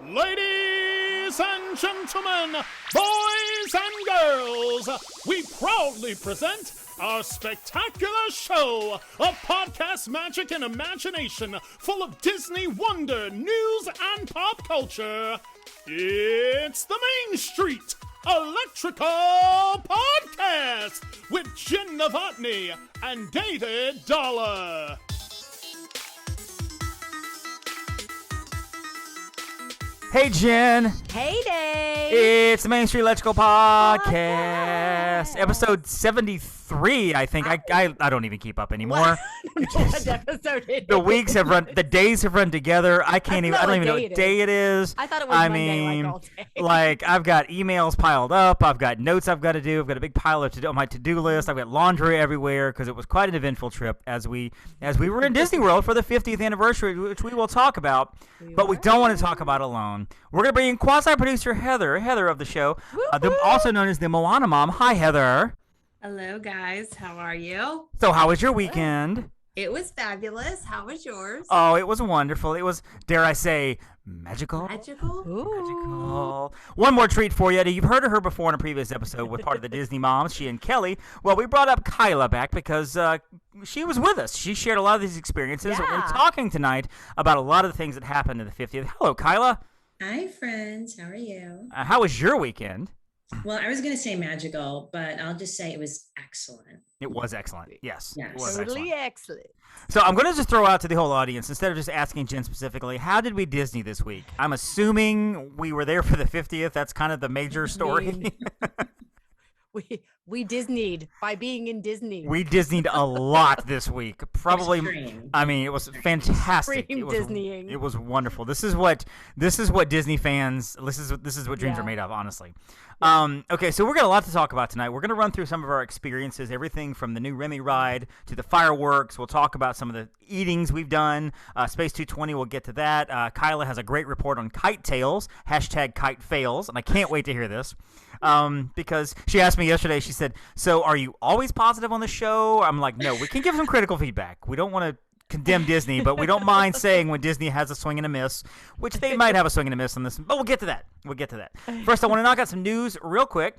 Ladies and gentlemen, boys and girls, we proudly present our spectacular show of podcast magic and imagination full of Disney wonder, news, and pop culture. It's the Main Street Electrical Podcast with Jen Novotny and David Dollar. Hey, Jen. Hey, Dave. It's the Main Street Electrical Podcast, episode 73, I think. I don't even keep up anymore. What episode it is. The weeks have run, the days have run together. I don't even know what day it is. I thought it was Monday, all day. Like, I've got emails piled up. I've got notes I've got to do. I've got a big pile of on my to-do list. I've got laundry everywhere because it was quite an eventful trip as we were in Disney World for the 50th anniversary, which we will talk about, but we don't want to talk about alone. We're going to bring in quasi-producer Heather of the show, also known as the Moana Mom. Hi, Heather. Hello, guys. How are you? So how was your weekend? It was fabulous. How was yours? Oh, it was wonderful. It was, dare I say, magical? Magical? Magical. One more treat for you. You've heard of her before in a previous episode with part of the Disney Moms, she and Kelly. Well, we brought up Kyla back because she was with us. She shared a lot of these experiences. Yeah. We're talking tonight about a lot of the things that happened in the 50th. Hello, Kyla. Hi, friends. How are you? How was your weekend? Well, I was going to say magical, but I'll just say it was excellent. It was excellent. Yes. It was Totally excellent. So I'm going to just throw out to the whole audience, instead of just asking Jen specifically, how did we Disney this week? I'm assuming we were there for the 50th. That's kind of the major story. We Disneyed by being in Disney. We Disneyed a lot this week. Probably. Extreme. I mean, it was fantastic. Extreme Disneying. It was wonderful. This is what Disney fans. This is what dreams are made of. Honestly. Okay, so we're got a lot to talk about tonight. We're going to run through some of our experiences, everything from the new Remy ride to the fireworks. We'll talk about some of the eatings we've done. Space 220, we'll get to that. Kyla has a great report on kite tails, #kite fails, and I can't wait to hear this. Because she asked me yesterday, she said, so are you always positive on the show? I'm like, no, we can give some critical feedback. We don't want to condemn Disney, but we don't mind saying when Disney has a swing and a miss, which they might have a swing and a miss on this, but we'll get to that. First, I want to knock out some news real quick.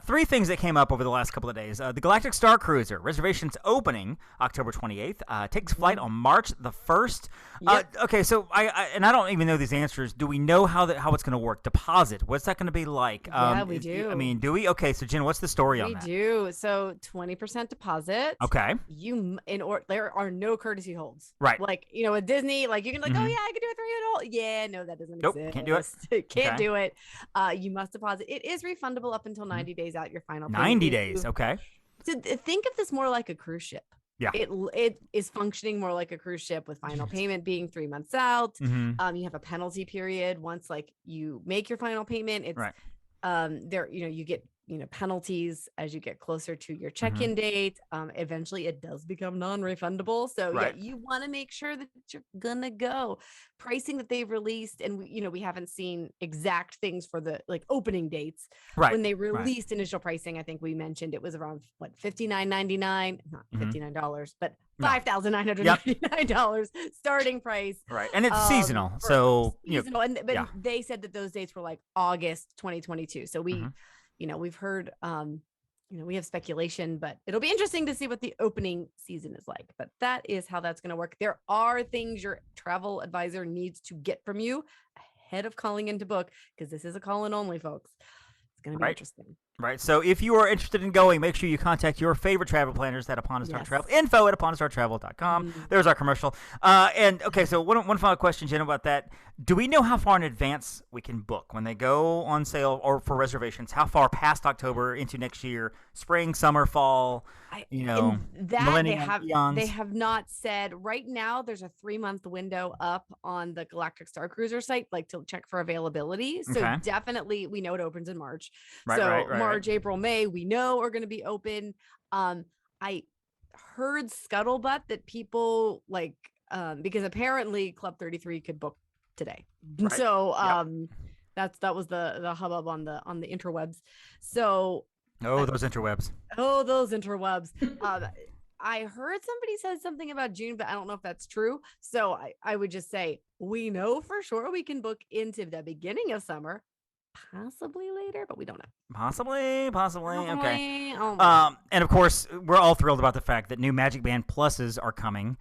Three things that came up over the last couple of days. The Galactic Star Cruiser, reservations opening October 28th, takes flight on March the 1st. Yep. Okay, so I don't even know these answers. Do we know how it's going to work? Deposit, what's that going to be like? Yeah, we do. I mean, do we? Okay, so Jen, what's the story on that? We do. So 20% deposit. Okay. There are no courtesy holds. Right. Like, with Disney, like you can oh yeah, I can do a 300 hold. Yeah, no, that doesn't Nope, exist. can't do it. Can't do it. You must deposit. It is refundable up until 90 days out your final payment. 90 days, okay. So think of this more like a cruise ship. Yeah. It is functioning more like a cruise ship with final payment being 3 months out. Mm-hmm. You have a penalty period once like you make your final payment. It's right. There, you get penalties as you get closer to your check-in date. Eventually it does become non-refundable. So right. Yeah, you want to make sure that you're gonna go. Pricing that they've released, and we haven't seen exact things for the like opening dates. Right. When they released initial pricing, I think we mentioned it was around $59.99, not $59, but $5,999 starting price. Right, and it's seasonal, so seasonal, but they said that those dates were like August 2022. So we. We've heard, we have speculation, but it'll be interesting to see what the opening season is like. But that is how that's going to work. There are things your travel advisor needs to get from you ahead of calling in to book, because this is a call-in only, folks. It's going to be interesting. Right. So if you are interested in going, make sure you contact your favorite travel planners at Upon a Start Travel. Info at uponastartravel.com. There's our commercial. And okay, so one final question, Jen, about that. Do we know how far in advance we can book when they go on sale or for reservations? How far past October into next year? Spring, summer, fall? That they have not said. Right now, there's a 3-month window up on the Galactic Star Cruiser site, like to check for availability. So definitely, we know it opens in March. Right. March, April, May, we know are going to be open. I heard scuttlebutt that people like because apparently Club 33 could book today. Right. So that was the hubbub on the interwebs. So those interwebs. Those interwebs. I heard somebody said something about June, but I don't know if that's true. So I would just say we know for sure we can book into the beginning of summer, possibly later, but we don't know. Possibly. Okay. Oh and of course, we're all thrilled about the fact that new Magic Band Pluses are coming.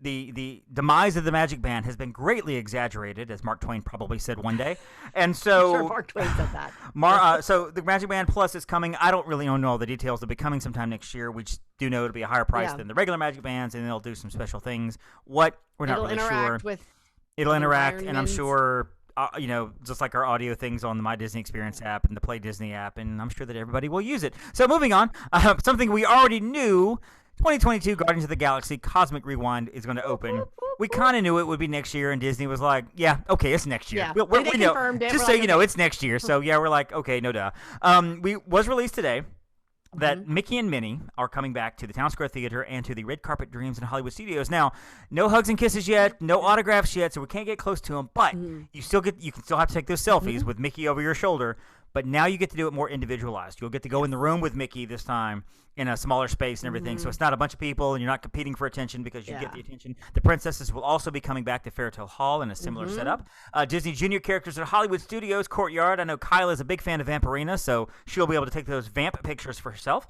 The demise of the Magic Band has been greatly exaggerated, as Mark Twain probably said one day. And so, I'm sure Mark Twain said that. So the Magic Band Plus is coming. I don't really know all the details. It'll be coming sometime next year. We just do know it'll be a higher price than the regular Magic Bands, and they'll do some special things. What? We're not really sure. It'll interact, and I'm sure. Just like our audio things on the My Disney Experience app and the Play Disney app, and I'm sure that everybody will use it. So moving on, something we already knew, 2022 Guardians of the Galaxy Cosmic Rewind is going to open. We kind of knew it would be next year, and Disney was like, yeah, okay, it's next year. Yeah. We know. Confirmed it. Just so you know, it's next year. So yeah, we're like, okay, no duh. Was released today that Mickey and Minnie are coming back to the Town Square Theater and to the Red Carpet Dreams in Hollywood Studios. Now, no hugs and kisses yet, no autographs yet, so we can't get close to them. But you can still have to take those selfies with Mickey over your shoulder. But now you get to do it more individualized. You'll get to go in the room with Mickey this time in a smaller space and everything. So it's not a bunch of people, and you're not competing for attention because you get the attention. The princesses will also be coming back to Fairytale Hall in a similar setup. Disney Junior characters at Hollywood Studios Courtyard. I know Kyla is a big fan of Vampirina, so she'll be able to take those vamp pictures for herself.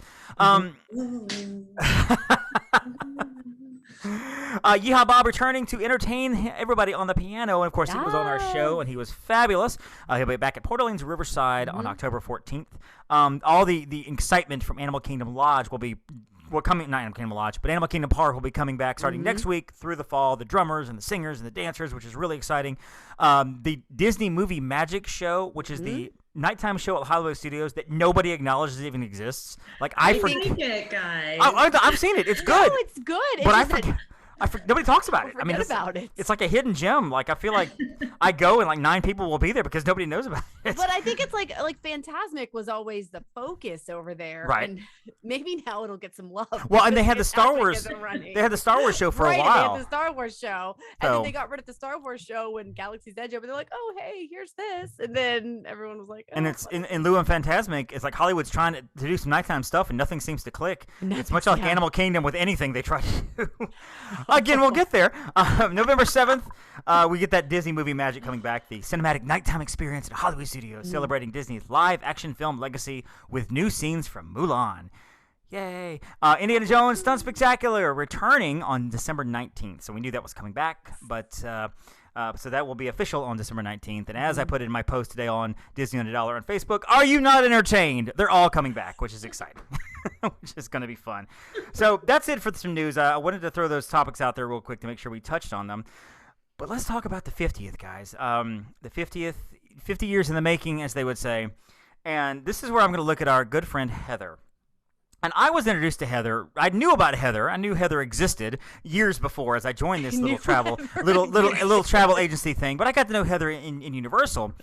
Yeehaw Bob returning to entertain everybody on the piano, and of course he was on our show and he was fabulous. He'll be back at Port Orleans Riverside on October 14th. All the excitement from Animal Kingdom Lodge will be coming, not Animal Kingdom Lodge, but Animal Kingdom Park will be coming back starting next week through the fall. The drummers and the singers and the dancers, which is really exciting. The Disney Movie Magic Show, which is the nighttime show at Hollywood Studios that nobody acknowledges even exists. Like I forget it, guys. I've seen it. It's good. No, it's good. But I forget. Nobody talks about it. It's like a hidden gem. Like I feel like I go and like 9 people will be there because nobody knows about it. But I think it's like Fantasmic was always the focus over there, right? And maybe now it'll get some love. Well, and they had the Star Wars. They had the Star Wars show for a while. They had the Star Wars show, and then they got rid of the Star Wars show when Galaxy's Edge opened. They're like, oh hey, here's this, and then everyone was like, oh, and it's in lieu of Fantasmic. It's like Hollywood's trying to do some nighttime stuff, and nothing seems to click. It's much like Animal Kingdom with anything they try to do. Again, we'll get there. November 7th, we get that Disney Movie Magic coming back, the cinematic nighttime experience at Hollywood Studios, celebrating Disney's live action film legacy with new scenes from Mulan. Yay. Indiana Jones Stunt Spectacular returning on December 19th. So we knew that was coming back, but so that will be official on December 19th. And as I put in my post today on Disney on a Dollar on Facebook, are you not entertained? They're all coming back, which is exciting. Which is going to be fun. So that's it for some news. I wanted to throw those topics out there real quick to make sure we touched on them. But let's talk about the 50th, guys. The 50th, 50 years in the making, as they would say. And this is where I'm going to look at our good friend Heather. And I was introduced to Heather. I knew about Heather. I knew Heather existed years before as I joined this little travel agency thing. But I got to know Heather in Universal.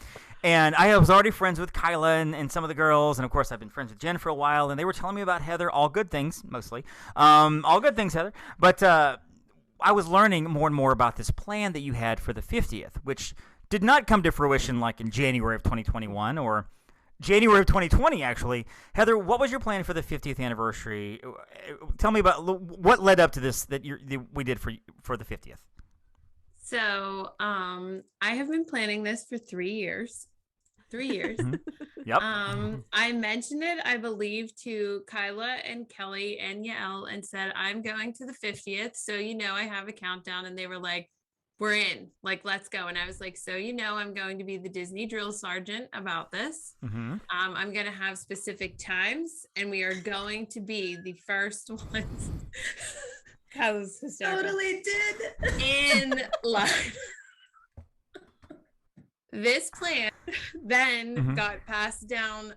And I was already friends with Kyla and some of the girls. And, of course, I've been friends with Jen for a while. And they were telling me about Heather. All good things, mostly. All good things, Heather. But I was learning more and more about this plan that you had for the 50th, which did not come to fruition like in January of 2021 or January of 2020, actually. Heather, what was your plan for the 50th anniversary? Tell me about what led up to this that we did for the 50th. So I have been planning this for 3 years. 3 years. Yep. I mentioned it, I believe, to Kyla and Kelly and Yael and said, I'm going to the 50th. So, I have a countdown. And they were like, we're in, like, let's go. And I was like, so, I'm going to be the Disney drill sergeant about this. I'm going to have specific times and we are going to be the first ones. Kyla's hysterical. Totally did. In line. This plan then got passed down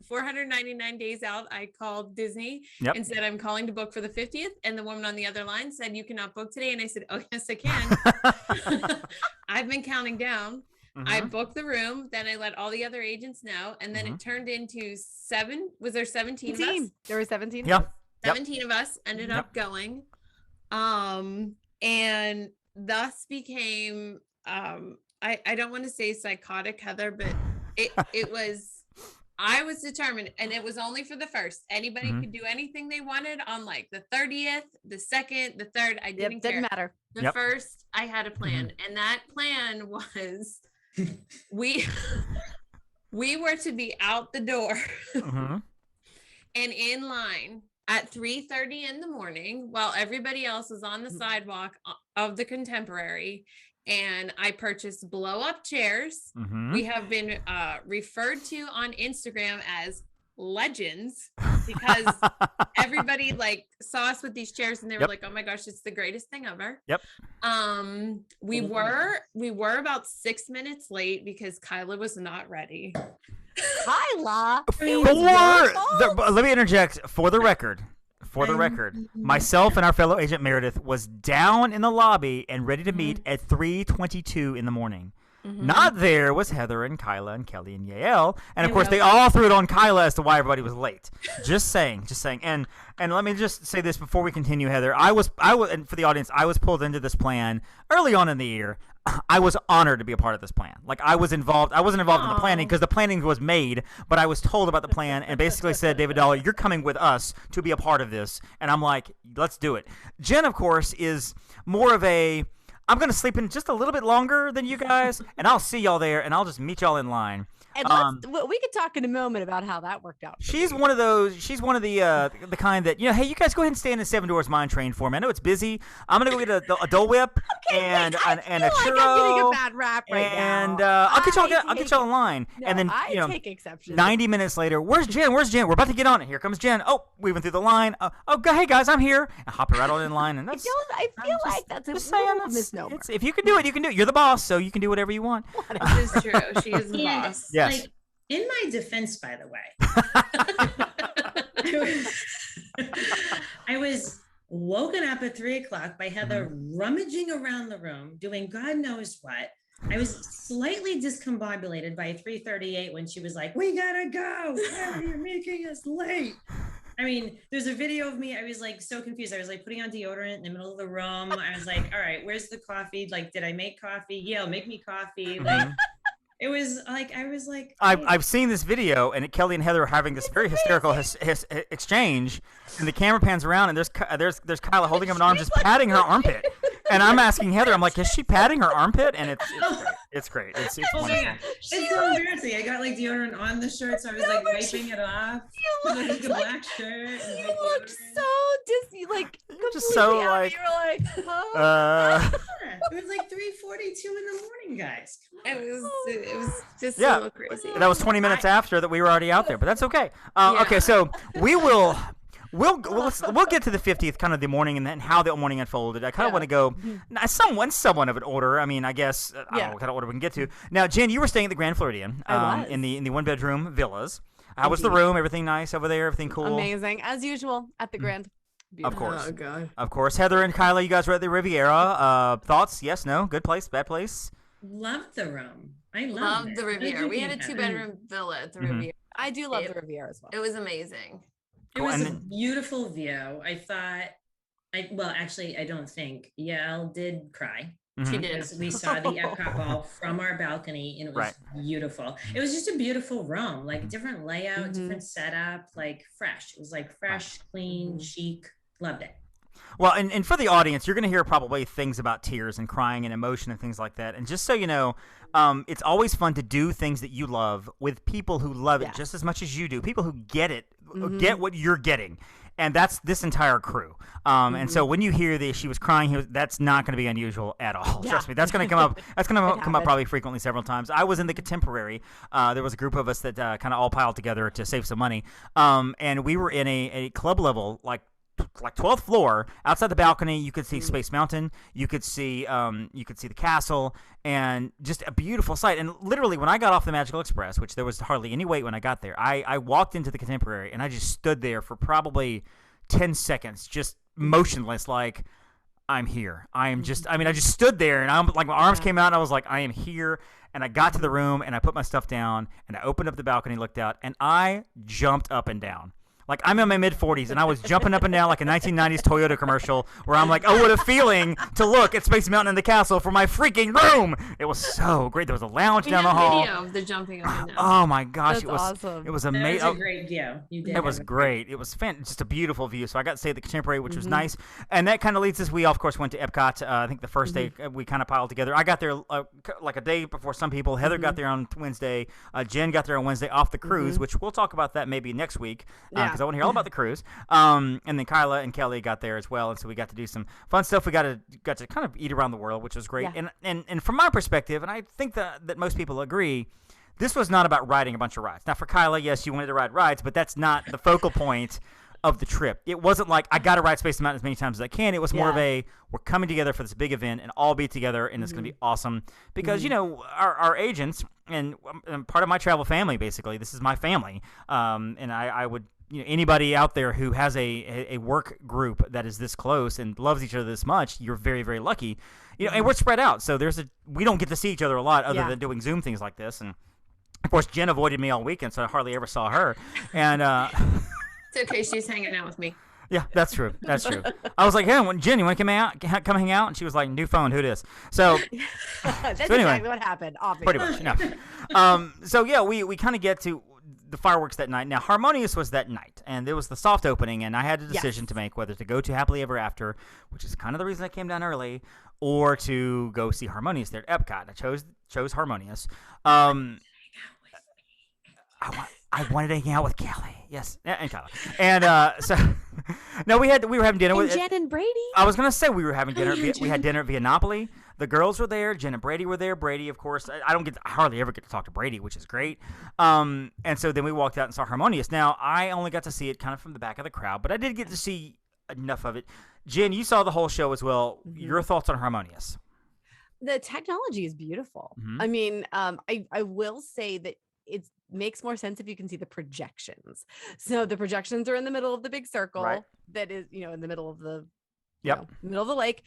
499 days out. I called Disney and said, I'm calling to book for the 50th. And the woman on the other line said, you cannot book today. And I said, oh, yes, I can. I've been counting down. I booked the room. Then I let all the other agents know. And then it turned into 7. Was there 17 of us? There were 17. Yeah. 17 of us ended up going. And thus became, I don't want to say psychotic, Heather, but it was, I was determined, and it was only for the first. Anybody could do anything they wanted on like the 30th, the 2nd, the 3rd. I didn't care. Didn't matter. The first, I had a plan, and that plan was we were to be out the door and in line at 3:30 in the morning while everybody else was on the sidewalk of the Contemporary. And I purchased blow up chairs. We have been referred to on Instagram as legends because everybody like saw us with these chairs and they were like, oh my gosh, it's the greatest thing ever. We were about 6 minutes late because Kyla was not ready. Kyla, let me interject for the record. For the record, myself and our fellow agent Meredith was down in the lobby and ready to meet at 3:22 in the morning. Not there was Heather and Kyla and Kelly and Yael, and of course they all threw it on Kyla as to why everybody was late. Just saying. And let me just say this before we continue, Heather. I was, and for the audience, I was pulled into this plan early on in the year. I was honored to be a part of this plan. Like I was involved. I wasn't involved in the planning because the planning was made, but I was told about the plan and basically said, David Dollar, you're coming with us to be a part of this. And I'm like, let's do it. Jen, of course, is more of a, I'm going to sleep in just a little bit longer than you guys, and I'll see y'all there, and I'll just meet y'all in line. And we could talk in a moment about how that worked out. She's one of the kind that, hey, you guys go ahead and stay in the Seven Doors Mine train for me. I know it's busy. I'm gonna go get a Dole Whip and a churro. I'm getting a bad rap right now. I'll get y'all in line. No, and then I take exception. 90 minutes later, where's Jen? We're about to get on it. Here comes Jen. Oh, we went through the line. Hey guys, I'm here. And hop right on in line. And that's. I feel like that's a little misnomer. If you can do it, you can do it. You're the boss, so you can do whatever you want. This is true. She is the boss. Yes. Like, in my defense, by the way, I was woken up at 3:00 by Heather rummaging around the room, doing God knows what. I was slightly discombobulated by 3:38 when she was like, "We gotta go. You're making us late." I mean, there's a video of me. I was like so confused. I was like putting on deodorant in the middle of the room. I was like, all right, where's the coffee? Like, did I make coffee? Yeah, make me coffee. Like, it was like, I was like, I've seen this video, and Kelly and Heather are having this very hysterical exchange, and the camera pans around, and there's Kyla holding up an arm, just patting her armpit, and I'm asking Heather, I'm like, is she patting her armpit? And it's great. It's wonderful. It's so embarrassing. I got like deodorant on the shirt, so I was like wiping it off. Like a black shirt. You looked so Disney, like just so like. You were like, It was like 3:42 in the morning, guys. It was just so crazy. That was 20 minutes after that we were already out there, but that's okay. Okay, so we'll get to the 50th, kind of the morning and then how the morning unfolded. I kind of want to go somewhat of an order. I mean, I guess I don't know what kind of order we can get to. Now, Jen, you were staying at the Grand Floridian in the 1-bedroom villas. How was the room? Everything nice over there? Everything cool? Amazing, as usual at the Grand. Beautiful. Of course. Oh God. Of course. Heather and Kyla, you guys were at the Riviera. Thoughts? Yes, no? Good place? Bad place? Loved the room. I loved the Riviera. We had a 2-bedroom villa at the Riviera. I do love the Riviera as well. It was amazing. It was a beautiful view. I thought, actually, I don't think Yael did cry. She did. We saw the Epcot ball from our balcony, and it was beautiful. It was just a beautiful room, like different layout, different setup, like fresh. It was like fresh, clean, chic. Loved it. Well, and for the audience, you're going to hear probably things about tears and crying and emotion and things like that. And just so you know, it's always fun to do things that you love with people who love it just as much as you do. People who get it, get what you're getting. And that's this entire crew. And so when you hear that she was crying, that's not going to be unusual at all. Trust me, that's going to come up. That's going to come up probably frequently several times. I was in the Contemporary. There was a group of us that kind of all piled together to save some money. And we were in a club level, like 12th floor. Outside the balcony, you could see Space Mountain. You could see the castle, and just a beautiful sight. And literally, when I got off the Magical Express, which there was hardly any wait when I got there, I walked into the Contemporary, and I just stood there for probably 10 seconds, just motionless, like, I'm here. I just stood there, and I'm like, my arms came out, and I was like, I am here. And I got to the room, and I put my stuff down, and I opened up the balcony, looked out, and I jumped up and down. Like, I'm in my mid-40s, and I was jumping up and down like a 1990s Toyota commercial where I'm like, oh, what a feeling to look at Space Mountain in the castle for my freaking room. It was so great. There was a lounge down the hall. Video of the jumping up and down. Oh, my gosh. That's awesome. It was amazing. That was a great view. You did. It was great. It was just a beautiful view. So I got to stay at the Contemporary, which was nice. And that kind of leads us. We, of course, went to Epcot. I think the first day we kind of piled together. I got there like a day before some people. Heather got there on Wednesday. Jen got there on Wednesday off the cruise, which we'll talk about that maybe next week because I want to hear all about the cruise. And then Kyla and Kelly got there as well, and so we got to do some fun stuff. We got to kind of eat around the world, which was great. Yeah. And from my perspective, and I think that most people agree, this was not about riding a bunch of rides. Now, for Kyla, yes, you wanted to ride rides, but that's not the focal point of the trip. It wasn't like, I got to ride Space Mountain as many times as I can. It was more of a, we're coming together for this big event and all be together, and it's going to be awesome. Because, our agents, and part of my travel family, basically, this is my family, and I would, anybody out there who has a work group that is this close and loves each other this much, you're very, very lucky. And we're spread out, so we don't get to see each other a lot other than doing Zoom things like this. And of course, Jen avoided me all weekend, so I hardly ever saw her. And it's okay, she's hanging out with me. Yeah, that's true. That's true. I was like, hey, Jen, you want to come hang out? And she was like, new phone, who this? So that's exactly what happened, obviously. Pretty much, no. So yeah, we kind of get to the fireworks that night. Now, Harmonious was that night, and there was the soft opening, and I had a decision to make whether to go to Happily Ever After, which is kind of the reason I came down early, or to go see Harmonious there at Epcot. I chose Harmonious. I wanted to hang out with Kelly. Yes, and Kyla. And so, no, we were having dinner with Jen and Brady. I was gonna say we were having dinner. We had dinner at Viennapoli. The girls were there. Jen and Brady were there. Brady, of course, I hardly ever get to talk to Brady, which is great. And so then we walked out and saw Harmonious. Now, I only got to see it kind of from the back of the crowd, but I did get to see enough of it. Jen, you saw the whole show as well. Your thoughts on Harmonious? The technology is beautiful. I mean, I will say that it makes more sense if you can see the projections. So the projections are in the middle of the big circle that is, in the middle of the middle of the lake.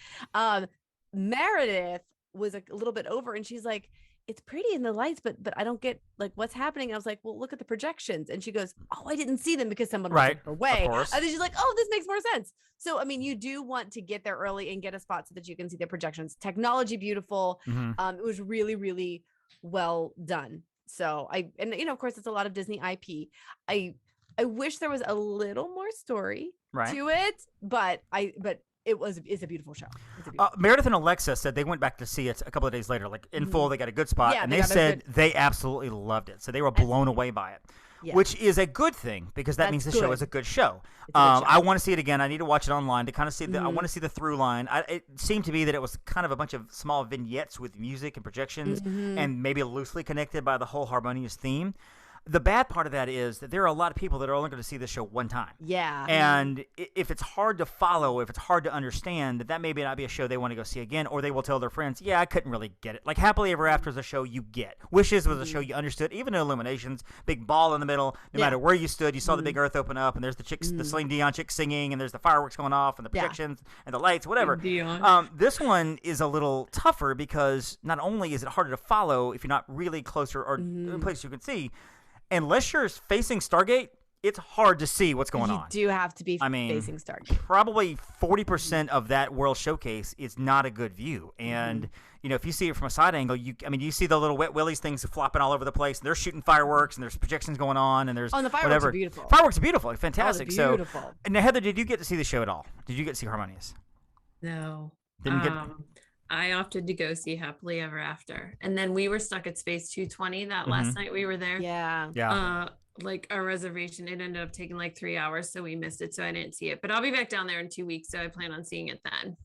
Meredith was a little bit over, and she's like, it's pretty in the lights, but I don't get like what's happening. I was like, well, look at the projections. And she goes, oh, I didn't see them because someone was in her way. And then she's like, oh, this makes more sense. So, I mean, you do want to get there early and get a spot so that you can see the projections. Technology, beautiful. It was really, really well done. So of course, it's a lot of Disney IP. I wish there was a little more story to it, but it's a beautiful show. Meredith and Alexa said they went back to see it a couple of days later, like in full. They got a good spot, and they said they absolutely loved it. So they were blown away by it. Which is a good thing because that means the show is a good show. I want to see it again. I need to watch it online to kind of see I want to see the through line. It seemed to be that it was kind of a bunch of small vignettes with music and projections and maybe loosely connected by the whole Harmonious theme. The bad part of that is that there are a lot of people that are only going to see this show one time. Yeah. And if it's hard to follow, if it's hard to understand, that may not be a show they want to go see again, or they will tell their friends, yeah, I couldn't really get it. Like Happily Ever After is a show you get. Wishes was a show you understood, even Illuminations, big ball in the middle, no matter where you stood, you saw the big earth open up, and there's the chicks, the Celine Dion chicks singing, and there's the fireworks going off, and the projections, and the lights, whatever. This one is a little tougher because not only is it harder to follow if you're not really closer or in a place you can see, unless you're facing Stargate, it's hard to see what's going on. You do have to be facing Stargate. Probably 40% of that World Showcase is not a good view. And, if you see it from a side angle, you see the little Wet Willies things flopping all over the place. And they're shooting fireworks, and there's projections going on, and there's and the fireworks are beautiful. Fireworks are beautiful. Fantastic. Oh, beautiful. So, now, Heather, did you get to see the show at all? Did you get to see Harmonious? No. Didn't get... I opted to go see Happily Ever After. And then we were stuck at Space 220 that last night we were there. Yeah. Like our reservation, it ended up taking like 3 hours, so we missed it. So I didn't see it. But I'll be back down there in 2 weeks, so I plan on seeing it then.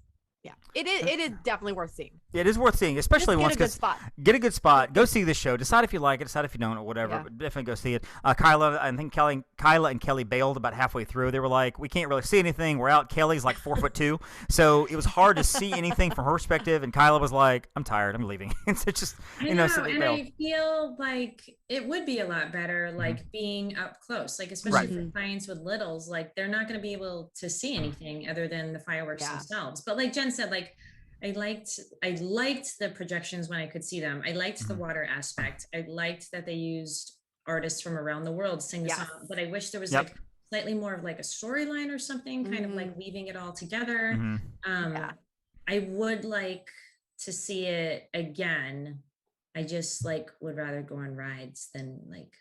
Yeah, it is definitely worth seeing. It is worth seeing, especially once get a good spot. Go see the show. Decide if you like it. Decide if you don't, or whatever. Yeah. But definitely go see it. Kyla and Kelly bailed about halfway through. They were like, "We can't really see anything. We're out." Kelly's like 4'2", so it was hard to see anything from her perspective. And Kyla was like, "I'm tired. I'm leaving." It's just and I feel like it would be a lot better, like being up close, like especially for clients with littles. Like they're not going to be able to see anything other than the fireworks themselves. But like Jen said, like. I liked the projections when I could see them. I liked the water aspect. I liked that they used artists from around the world sing the song, but I wish there was like slightly more of like a storyline or something, kind of like weaving it all together. I would like to see it again. I just like would rather go on rides than like.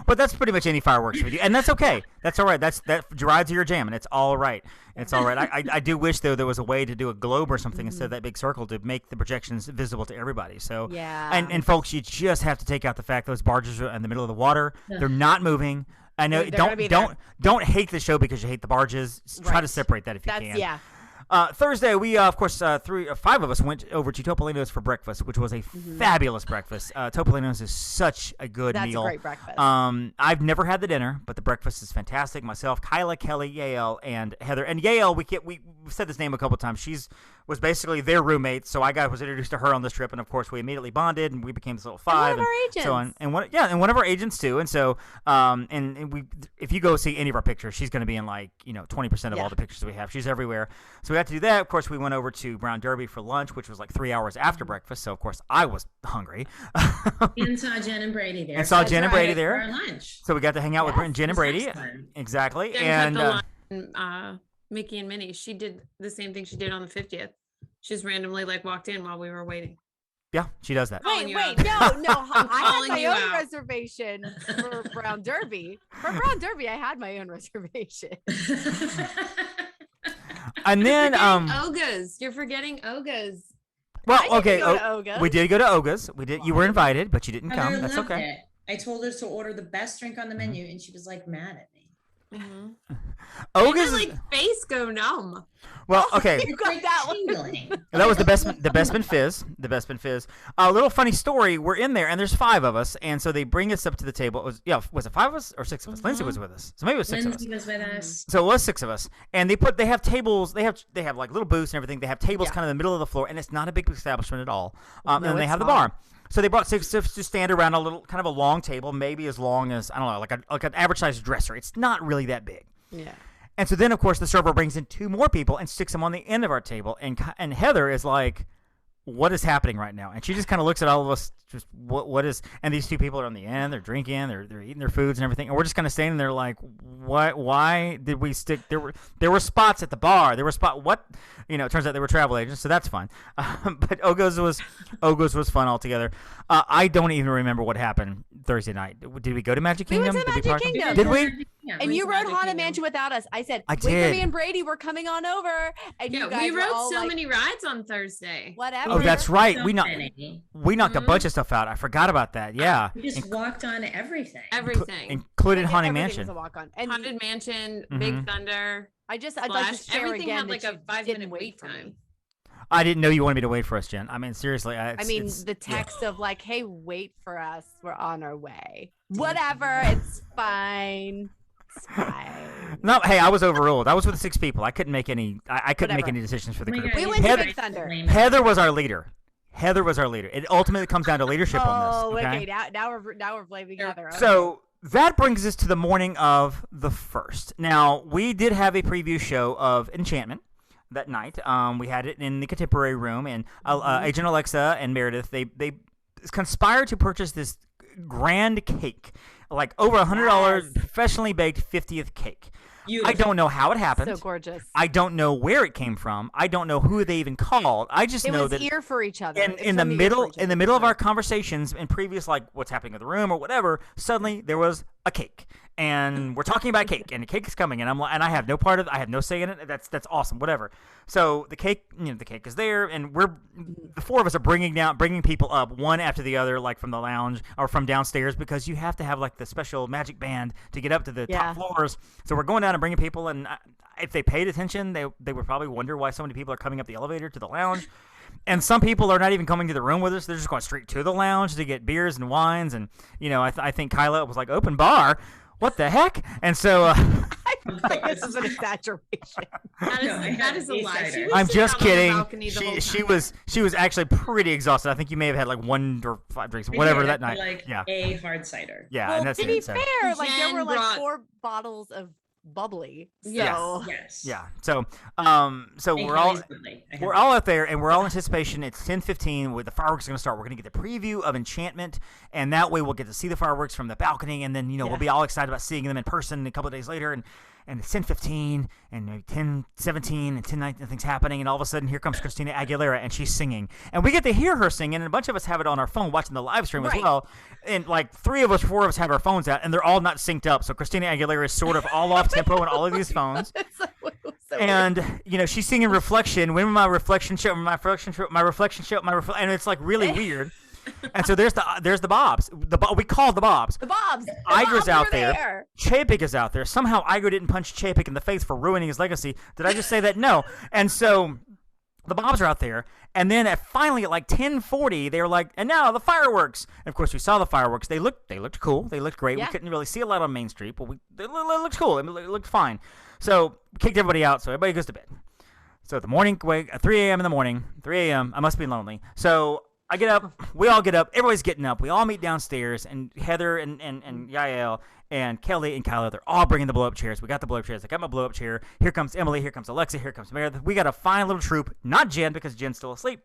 But that's pretty much any fireworks video, and that's okay. That's all right. That rides are your jam, and it's all right. It's all right. I do wish though there was a way to do a globe or something instead of that big circle to make the projections visible to everybody. So and folks, you just have to take out the fact those barges are in the middle of the water. They're not moving. I know. Don't hate the show because you hate the barges. Try to separate that if you can. Yeah. Thursday, we of course five of us went over to Topolino's for breakfast, which was a fabulous breakfast. Topolino's is such a good meal. That's a great breakfast. I've never had the dinner, but the breakfast is fantastic. Myself, Kyla, Kelly, Yael, and Heather. And Yael, we said this name a couple times. Was basically their roommate, so I was introduced to her on this trip, and of course we immediately bonded, and we became this little five. And one of our agents. So on, and one of our agents too. And so, and we, if you go see any of our pictures, she's going to be in 20% of all the pictures we have. She's everywhere. So we got to do that. Of course, we went over to Brown Derby for lunch, which was like 3 hours after breakfast. So of course I was hungry. And saw Jen and Brady there. For our lunch. So we got to hang out with Jen and Brady. Exactly. And Mickey and Minnie, she did the same thing she did on the 50th. She just randomly walked in while we were waiting. Yeah, she does that. Wait, no. I had my own reservation for Brown Derby. For Brown Derby, I had my own reservation. And then Oga's. You're forgetting Oga's. Well, okay. We did go to Oga's. We did. You were invited, but you didn't come. That's okay. I told her to order the best drink on the menu, and she was mad at me. Oga's face go numb. Well, okay. You got that one. That was the Best Been Fizz. A little funny story. We're in there, and there's 5 of us, and so they bring us up to the table. Was it 5 of us or 6 of us? Lindsay was with us, so maybe it was 6 of us. Lindsay was with us. So it was 6 of us, and they have tables. They have like little booths and everything. They have tables kind of in the middle of the floor, and it's not a big establishment at all. And then they have the bar. So they brought 6 to stand around a little, kind of a long table, maybe as long as, I don't know, like an average sized dresser. It's not really that big. Yeah. And so then, of course, the server brings in 2 more people and sticks them on the end of our table. And Heather is like, what is happening right now? And she just kind of looks at all of us, just what is, and these 2 people are on the end, they're drinking, they're eating their foods and everything. And we're just kind of standing there like, why did we stick, there were spots at the bar. It turns out they were travel agents, so that's fun. But Oga's was fun altogether. I don't even remember what happened Thursday night. Did we go to Magic Kingdom? We went to Magic Kingdom. Did we? And you rode Haunted Mansion without us. I said, wait for me and Brady, we're coming on over. And you guys we rode so many rides on Thursday. Whatever. Oh, that's right. We knocked a bunch of stuff out. I forgot about that. Yeah. We just walked on everything. Included Haunted Mansion. Haunted Mansion, Big Thunder. I'd like to share everything again had a 5-minute wait time. I didn't know you wanted me to wait for us, Jen. I mean, seriously. The text of hey, wait for us. We're on our way. Whatever. It's fine. It's fine. No, hey, I was overruled. I was with 6 people. I couldn't make any. I couldn't make any decisions for the group. We went to Big Thunder. Heather was our leader. It ultimately comes down to leadership on this. Okay. Now we're blaming Heather. Okay. So that brings us to the morning of the 1st. Now, we did have a preview show of Enchantment that night. We had it in the Contemporary Room, and Agent Alexa and Meredith, they conspired to purchase this grand cake, like over $100 professionally baked 50th cake. Beautiful. I don't know how it happened. So gorgeous. I don't know where it came from. I don't know who they even called. I just know that ear for each other. In the middle of our conversations in previous, what's happening in the room or whatever, suddenly there was a cake. And we're talking about cake, and the cake is coming, and I have no part of it. I have no say in it. That's awesome, whatever. So the cake is there, and the 4 of us are bringing people up one after the other, from the lounge or from downstairs, because you have to have the special magic band to get up to the top floors. So we're going down and bringing people, and if they paid attention, they would probably wonder why so many people are coming up the elevator to the lounge. And some people are not even coming to the room with us. They're just going straight to the lounge to get beers and wines. And, I think Kyla was like, open bar? What the heck? And so I feel like this is an exaggeration. That is a lie. I'm just kidding. She was actually pretty exhausted. I think you may have had 1 or 5 drinks, whatever that night. A hard cider. Yeah, well, and that's to be fair, there were 4 bottles of bubbly. So Yes. Yeah. So we're all out there, and we're all in anticipation. It's 10:15 where the fireworks are going to start. We're going to get the preview of Enchantment, and that way we'll get to see the fireworks from the balcony, and then we'll be all excited about seeing them in person a couple of days later. And it's 10:15 and 10:17 and 10:19, nothing's happening, and all of a sudden here comes Christina Aguilera, and she's singing, and we get to hear her singing, and a bunch of us have it on our phone watching the live stream as well, and like 4 of us have our phones out, and they're all not synced up, so Christina Aguilera is sort of all off tempo in all of these phones. And she's singing Reflection. When my reflection show, and it's like really weird. And so there's the Bobs. We call the Bobs. The Bobs. Iger's out there. Chapek is out there. Somehow Iger didn't punch Chapek in the face for ruining his legacy. Did I just say that? No. And so the Bobs are out there. And then finally at like 10:40, they were like, and now the fireworks. And of course, we saw the fireworks. They looked cool. They looked great. Yeah. We couldn't really see a lot on Main Street, but it looked cool. It looked fine. So we kicked everybody out. So everybody goes to bed. So the morning, 3 a.m. in the morning, 3 a.m. I must be lonely. So I get up, we all get up, everybody's getting up, we all meet downstairs, and Heather and Yael and Kelly and Kyla, they're all bringing the blow-up chairs. We got the blow-up chairs. I got my blow-up chair. Here comes Emily, here comes Alexa, here comes Meredith. We got a fine little troop, not Jen, because Jen's still asleep.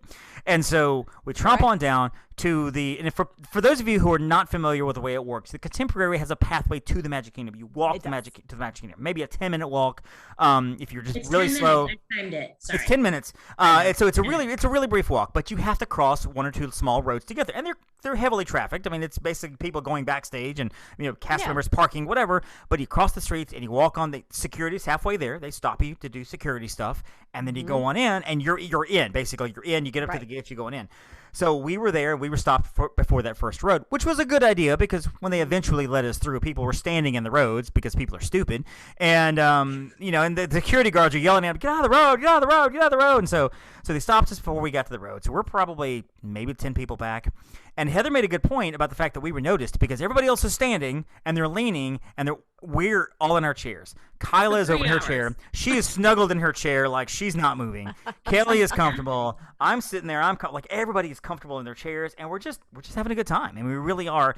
And so we tromp on down to and for those of you who are not familiar with the way it works, the Contemporary has a pathway to the Magic Kingdom. You walk to the Magic Kingdom, maybe a 10-minute walk. If you're just it's really slow, I timed it. Sorry. It's 10 minutes. So it's a really brief walk, but you have to cross one or two small roads to get there, and they're heavily trafficked. I mean, it's basically people going backstage and cast members parking, whatever. But you cross the streets and you walk on. The security's halfway there. They stop you to do security stuff, and then you go on in, and you're in. Basically, you're in. You get up to the gates, you're going in. So we were there. We were stopped before that first road, which was a good idea because when they eventually let us through, people were standing in the roads because people are stupid, and and the security guards are yelling at them, "Get out of the road! Get out of the road! Get out of the road!" And so they stopped us before we got to the road. So we're probably maybe 10 people back. And Heather made a good point about the fact that we were noticed because everybody else is standing and they're leaning and we're all in our chairs. Kyla is over in her chair. She is snuggled in her chair like she's not moving. Kelly is comfortable. I'm sitting there. Like everybody is comfortable in their chairs, and we're just having a good time. And we really are.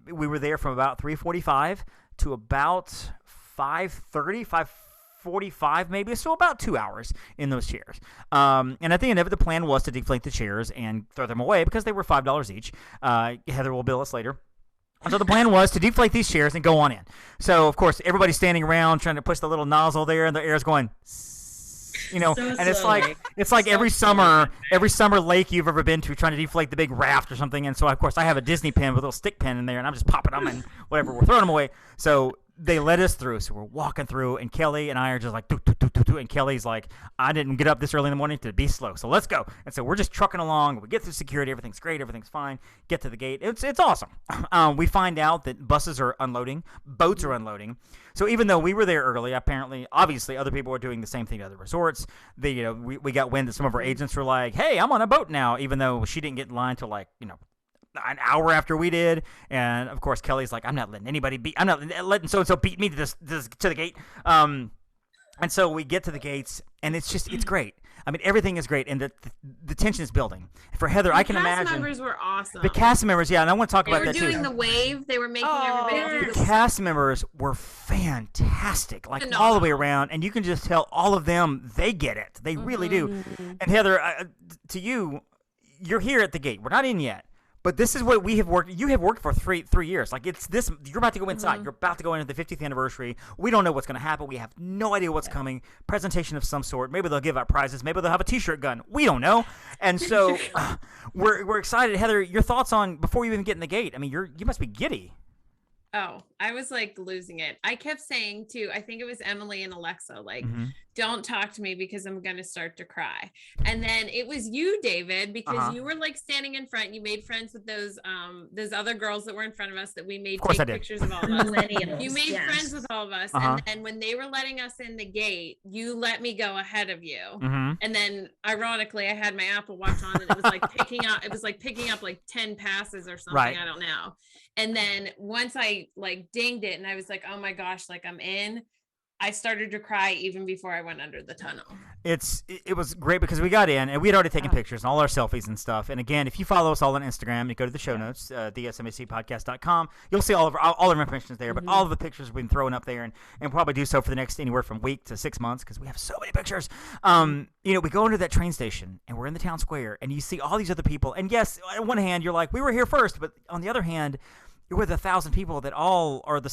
We were there from about 3:45 to about 5:30, 5:45 maybe, so about 2 hours in those chairs. And at the end of it, the plan was to deflate the chairs and throw them away because they were $5 each. Heather will bill us later. So the plan was to deflate these chairs and go on in. So, of course, everybody's standing around trying to push the little nozzle there, and the air's going, and it's like every summer lake you've ever been to trying to deflate the big raft or something. And so, of course, I have a Disney pen with a little stick pen in there, and I'm just popping them and whatever. We're throwing them away. So they let us through. So we're walking through, and Kelly and I are just like, and Kelly's like, I didn't get up this early in the morning to be slow, so let's go. And so we're just trucking along. We get through security. Everything's great. Everything's fine. Get to the gate. It's awesome. We find out that buses are unloading. Boats are unloading. So even though we were there early, obviously, other people were doing the same thing to other resorts. We got wind that some of our agents were like, hey, I'm on a boat now, even though she didn't get in line till an hour after we did. And of course Kelly's like, I'm not letting so-and-so beat me to the gate. And so we get to the gates, and it's great. I mean, everything is great, and the tension is building. For Heather, I can imagine. The cast members were awesome. The cast members, yeah, and I want to talk about that too. They were doing the wave. They were making everybody do the cast members were fantastic, all the way around, and you can just tell all of them, they get it. They really do. And Heather, to you, you're here at the gate. We're not in yet. But this is what we have worked. You have worked for three years. Like it's this. You're about to go inside. You're about to go into the 50th anniversary. We don't know what's going to happen. We have no idea what's coming. Presentation of some sort. Maybe they'll give out prizes. Maybe they'll have a T-shirt gun. We don't know. And so we're excited. Heather, your thoughts on before you even get in the gate? I mean, you must be giddy. Oh, I was like losing it. I kept saying to, I think it was Emily and Alexa, like, don't talk to me because I'm going to start to cry. And then it was you, David, because you were like standing in front. You made friends with those other girls that were in front of us that we made take pictures of all of us. You made friends with all of us. And then when they were letting us in the gate, you let me go ahead of you. And then ironically, I had my Apple Watch on and it was like picking up like 10 passes or something. Right. I don't know. And then once I like dinged it and I was like, oh my gosh, like I'm in, I started to cry even before I went under the tunnel. It was great because we got in and we had already taken pictures and all our selfies and stuff. And again, if you follow us all on Instagram, you go to the show notes, thesmacpodcast.com, you'll see all our information is there. But all of the pictures we've been throwing up there and probably do so for the next anywhere from week to 6 months because we have so many pictures. We go into that train station and we're in the town square and you see all these other people. And yes, on one hand, you're like, we were here first. But on the other hand, you're with 1,000 people that all are the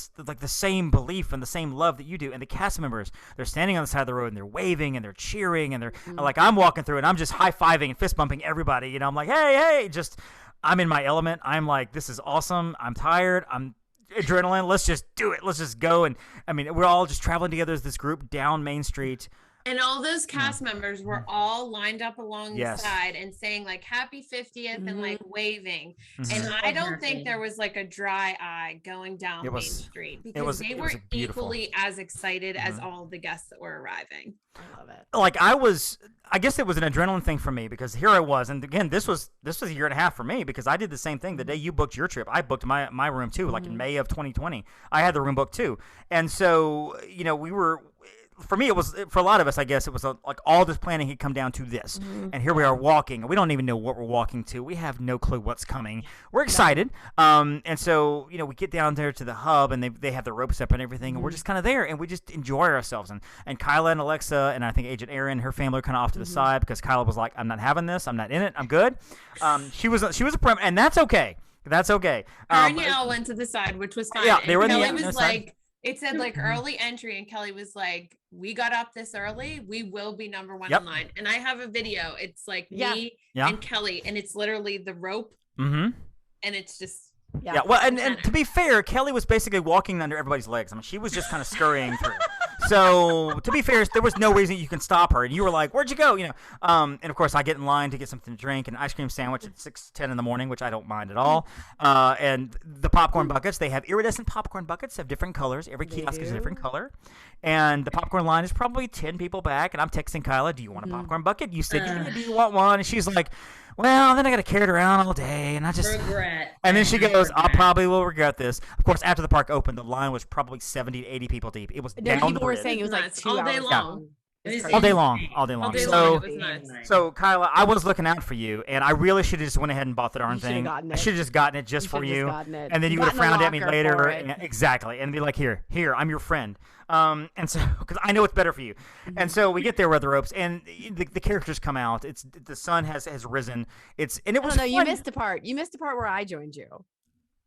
same belief and the same love that you do. And the cast members, they're standing on the side of the road and they're waving and they're cheering and they're like, I'm walking through and I'm just high-fiving and fist-bumping everybody. I'm like, hey, I'm in my element. I'm like, this is awesome. I'm tired. I'm adrenaline. Let's just do it. Let's just go. And I mean, we're all just traveling together as this group down Main Street. And all those cast members were all lined up along the side and saying like happy 50th and like waving. And I don't think there was like a dry eye going down Main Street because they were equally as excited as all the guests that were arriving. I love it. Like I guess it was an adrenaline thing for me because here I was. And again, this was a year and a half for me because I did the same thing the day you booked your trip. I booked my room too, like in May of 2020. I had the room booked too. And so, we were... For me, it was for a lot of us. I guess it was like all this planning had come down to this, and here we are walking. We don't even know what we're walking to. We have no clue what's coming. We're excited, and so we get down there to the hub, and they have the ropes up and everything, and we're just kind of there, and we just enjoy ourselves. And Kyla and Alexa, and I think Agent Erin, her family, are kind of off to the side because Kyla was like, "I'm not having this. I'm not in it. I'm good." She was a prim, and that's okay. That's okay. Her and Yael went to the side, which was fine. Yeah, they were. Kelly was like. It said like early entry, and Kelly was like, we got up this early, we will be number one in line. And I have a video. It's like me and Kelly, and it's literally the rope, and it's just well, and to be fair, Kelly was basically walking under everybody's legs. I mean, she was just kind of scurrying through. So to be fair, there was no reason you can stop her. And you were like, "Where'd you go?" And of course, I get in line to get something to drink, an ice cream sandwich at 6:10 in the morning, which I don't mind at all. And the popcorn buckets, they have iridescent popcorn buckets, have different colors. Every kiosk is a different color. And the popcorn line is probably 10 people back. And I'm texting Kyla, "Do you want a popcorn bucket?" You said, "Yeah, do you want one?" And she's like, "Well, then I got to carry it around all day, and I just regret." And then she goes, "I probably will regret this." Of course, after the park opened, the line was probably 70 to 80 people deep. It was down people the were road. saying it was like 2 all day hours long. All day long. All day long. So, It was nuts. so Kyla, I was looking out for you, and I really should have just went ahead and bought the darn You should've thing. gotten I it. should have just gotten it just You for should've you, just gotten it. and then you would have Got in the frowned at me locker later. for it. Exactly, and be like, "Here, I'm your friend." And so, because I know it's better for you, and so we get there with the ropes, and the characters come out. It's the sun has risen. It was. No, you fun. missed a part. You missed a part where I joined you.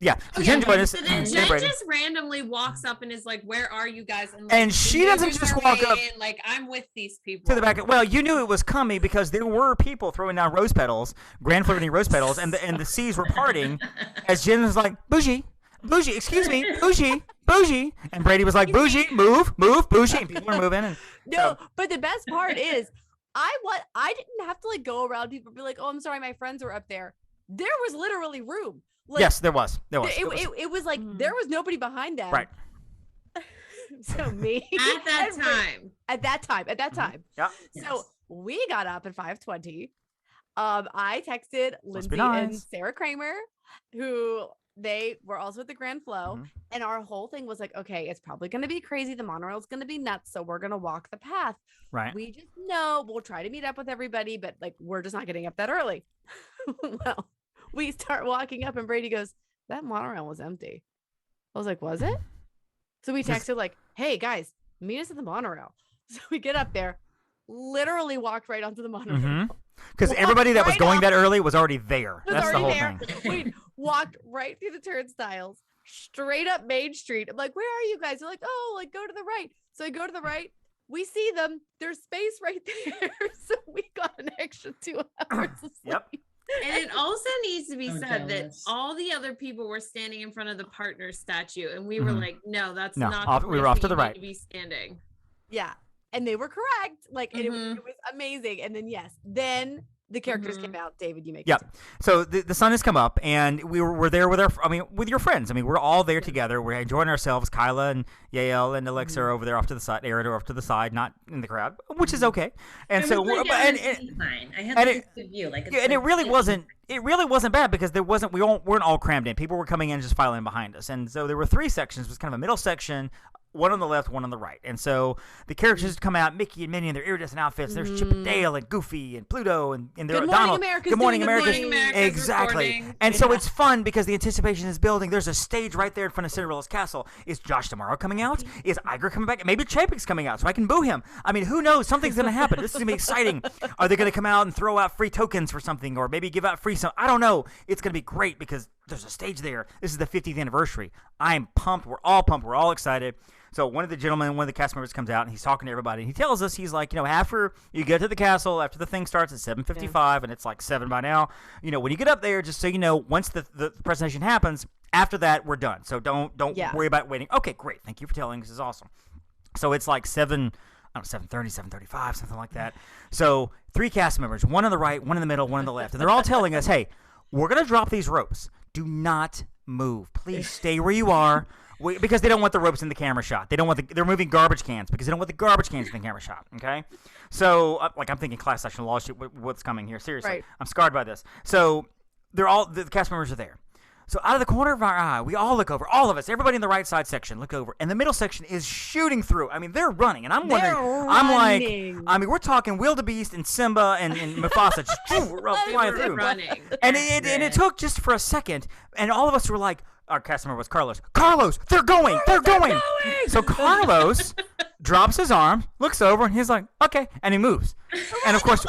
Yeah, so Jen joined us. So then Jen just randomly walks up and is like, "Where are you guys?" And, like, and she doesn't just walk up like, "I'm with these people." To the back. Well, you knew it was coming because there were people throwing down rose petals, grand flirting rose petals, and the seas were parting. As Jen was like, "Bougie, excuse me, bougie," and Brady was like, "Bougie, move, bougie," and people were moving. And no, but the best part is, I didn't have to like go around people and be like, "Oh, I'm sorry, my friends were up there." There was literally room. Like, yes, there was. It was like there was nobody behind them. Right. So me at that time. Yeah. So we got up at 5:20. I texted Lindsay nice. and Sarah Kramer, who they were also at the Grand Flow, and our whole thing was like, okay, it's probably going to be crazy. The monorail's going to be nuts, so we're going to walk the path. Right. We just know we'll try to meet up with everybody, but like we're just not getting up that early. Well, we start walking up, and Brady goes, "That monorail was empty." I was like, "Was it?" So we texted like, "Hey guys, meet us at the monorail." So we get up there, literally walked right onto the monorail. Because everybody that was going that early was already there. That's the whole thing. We walked right through the turnstiles, straight up Main Street. I'm like, "Where are you guys?" They're like, "Oh, like go to the right." So I go to the right. We see them. There's space right there. So we got an extra 2 hours of sleep. Yep. And it also needs to be said that all the other people were standing in front of the partner statue, and we were like, "No, that's not." We were off to the right. To be standing. Yeah, and they were correct. Like, and it was amazing. And then the characters came out. David, you make it. So the sun has come up, and we're there with with your friends. I mean, we're all there together. We're enjoying ourselves. Kyla and Yael and Alexa are over there off to the side. Aaron are off to the side, not in the crowd, which is okay. And so fine. I had a good view. And it really wasn't. It really wasn't bad because we weren't all crammed in. People were coming in and just filing in behind us, and so there were 3 sections. It was kind of a middle section, one on the left, one on the right. And so the characters come out, Mickey and Minnie in their iridescent outfits. There's Chip and Dale and Goofy and Pluto and they're Donald. Good Morning America. Exactly. Recording. And so it's fun because the anticipation is building. There's a stage right there in front of Cinderella's castle. Is Josh tomorrow coming out? Is Iger coming back? Maybe Chapek's coming out so I can boo him. I mean, who knows? Something's going to happen. This is going to be exciting. Are they going to come out and throw out free tokens for something or maybe give out free some? I don't know. It's going to be great because there's a stage there. This is the 50th anniversary. I'm pumped. We're all pumped. We're all excited. So one of the gentlemen, one of the cast members comes out and he's talking to everybody. And he tells us, he's like, after you get to the castle, after the thing starts at 7:55 and it's like 7 by now, when you get up there, just so you know, once the presentation happens, after that, we're done. So don't worry about waiting. Okay, great. Thank you for telling. This is awesome. So it's like 7:30, 7:35, something like that. So 3 cast members, one on the right, one in the middle, one on the left. And they're all telling us, hey, we're going to drop these ropes. Do not move. Please stay where you are. Because they don't want the ropes in the camera shot. They don't want they're moving garbage cans because they don't want the garbage cans in the camera shot. Okay, so I'm thinking class action lawsuit. What's coming here? Seriously, right. I'm scarred by this. So the cast members are there. So out of the corner of our eye, we all look over. All of us, everybody in the right side section, look over, and the middle section is shooting through. I mean, they're running, and I'm wondering. We're talking Wildebeest and Simba and Mufasa just flying through. Running. And it took just for a second, and all of us were like. Our cast member was Carlos. Carlos, they're going. So Carlos drops his arm, looks over, and he's like, okay, and he moves. And of course,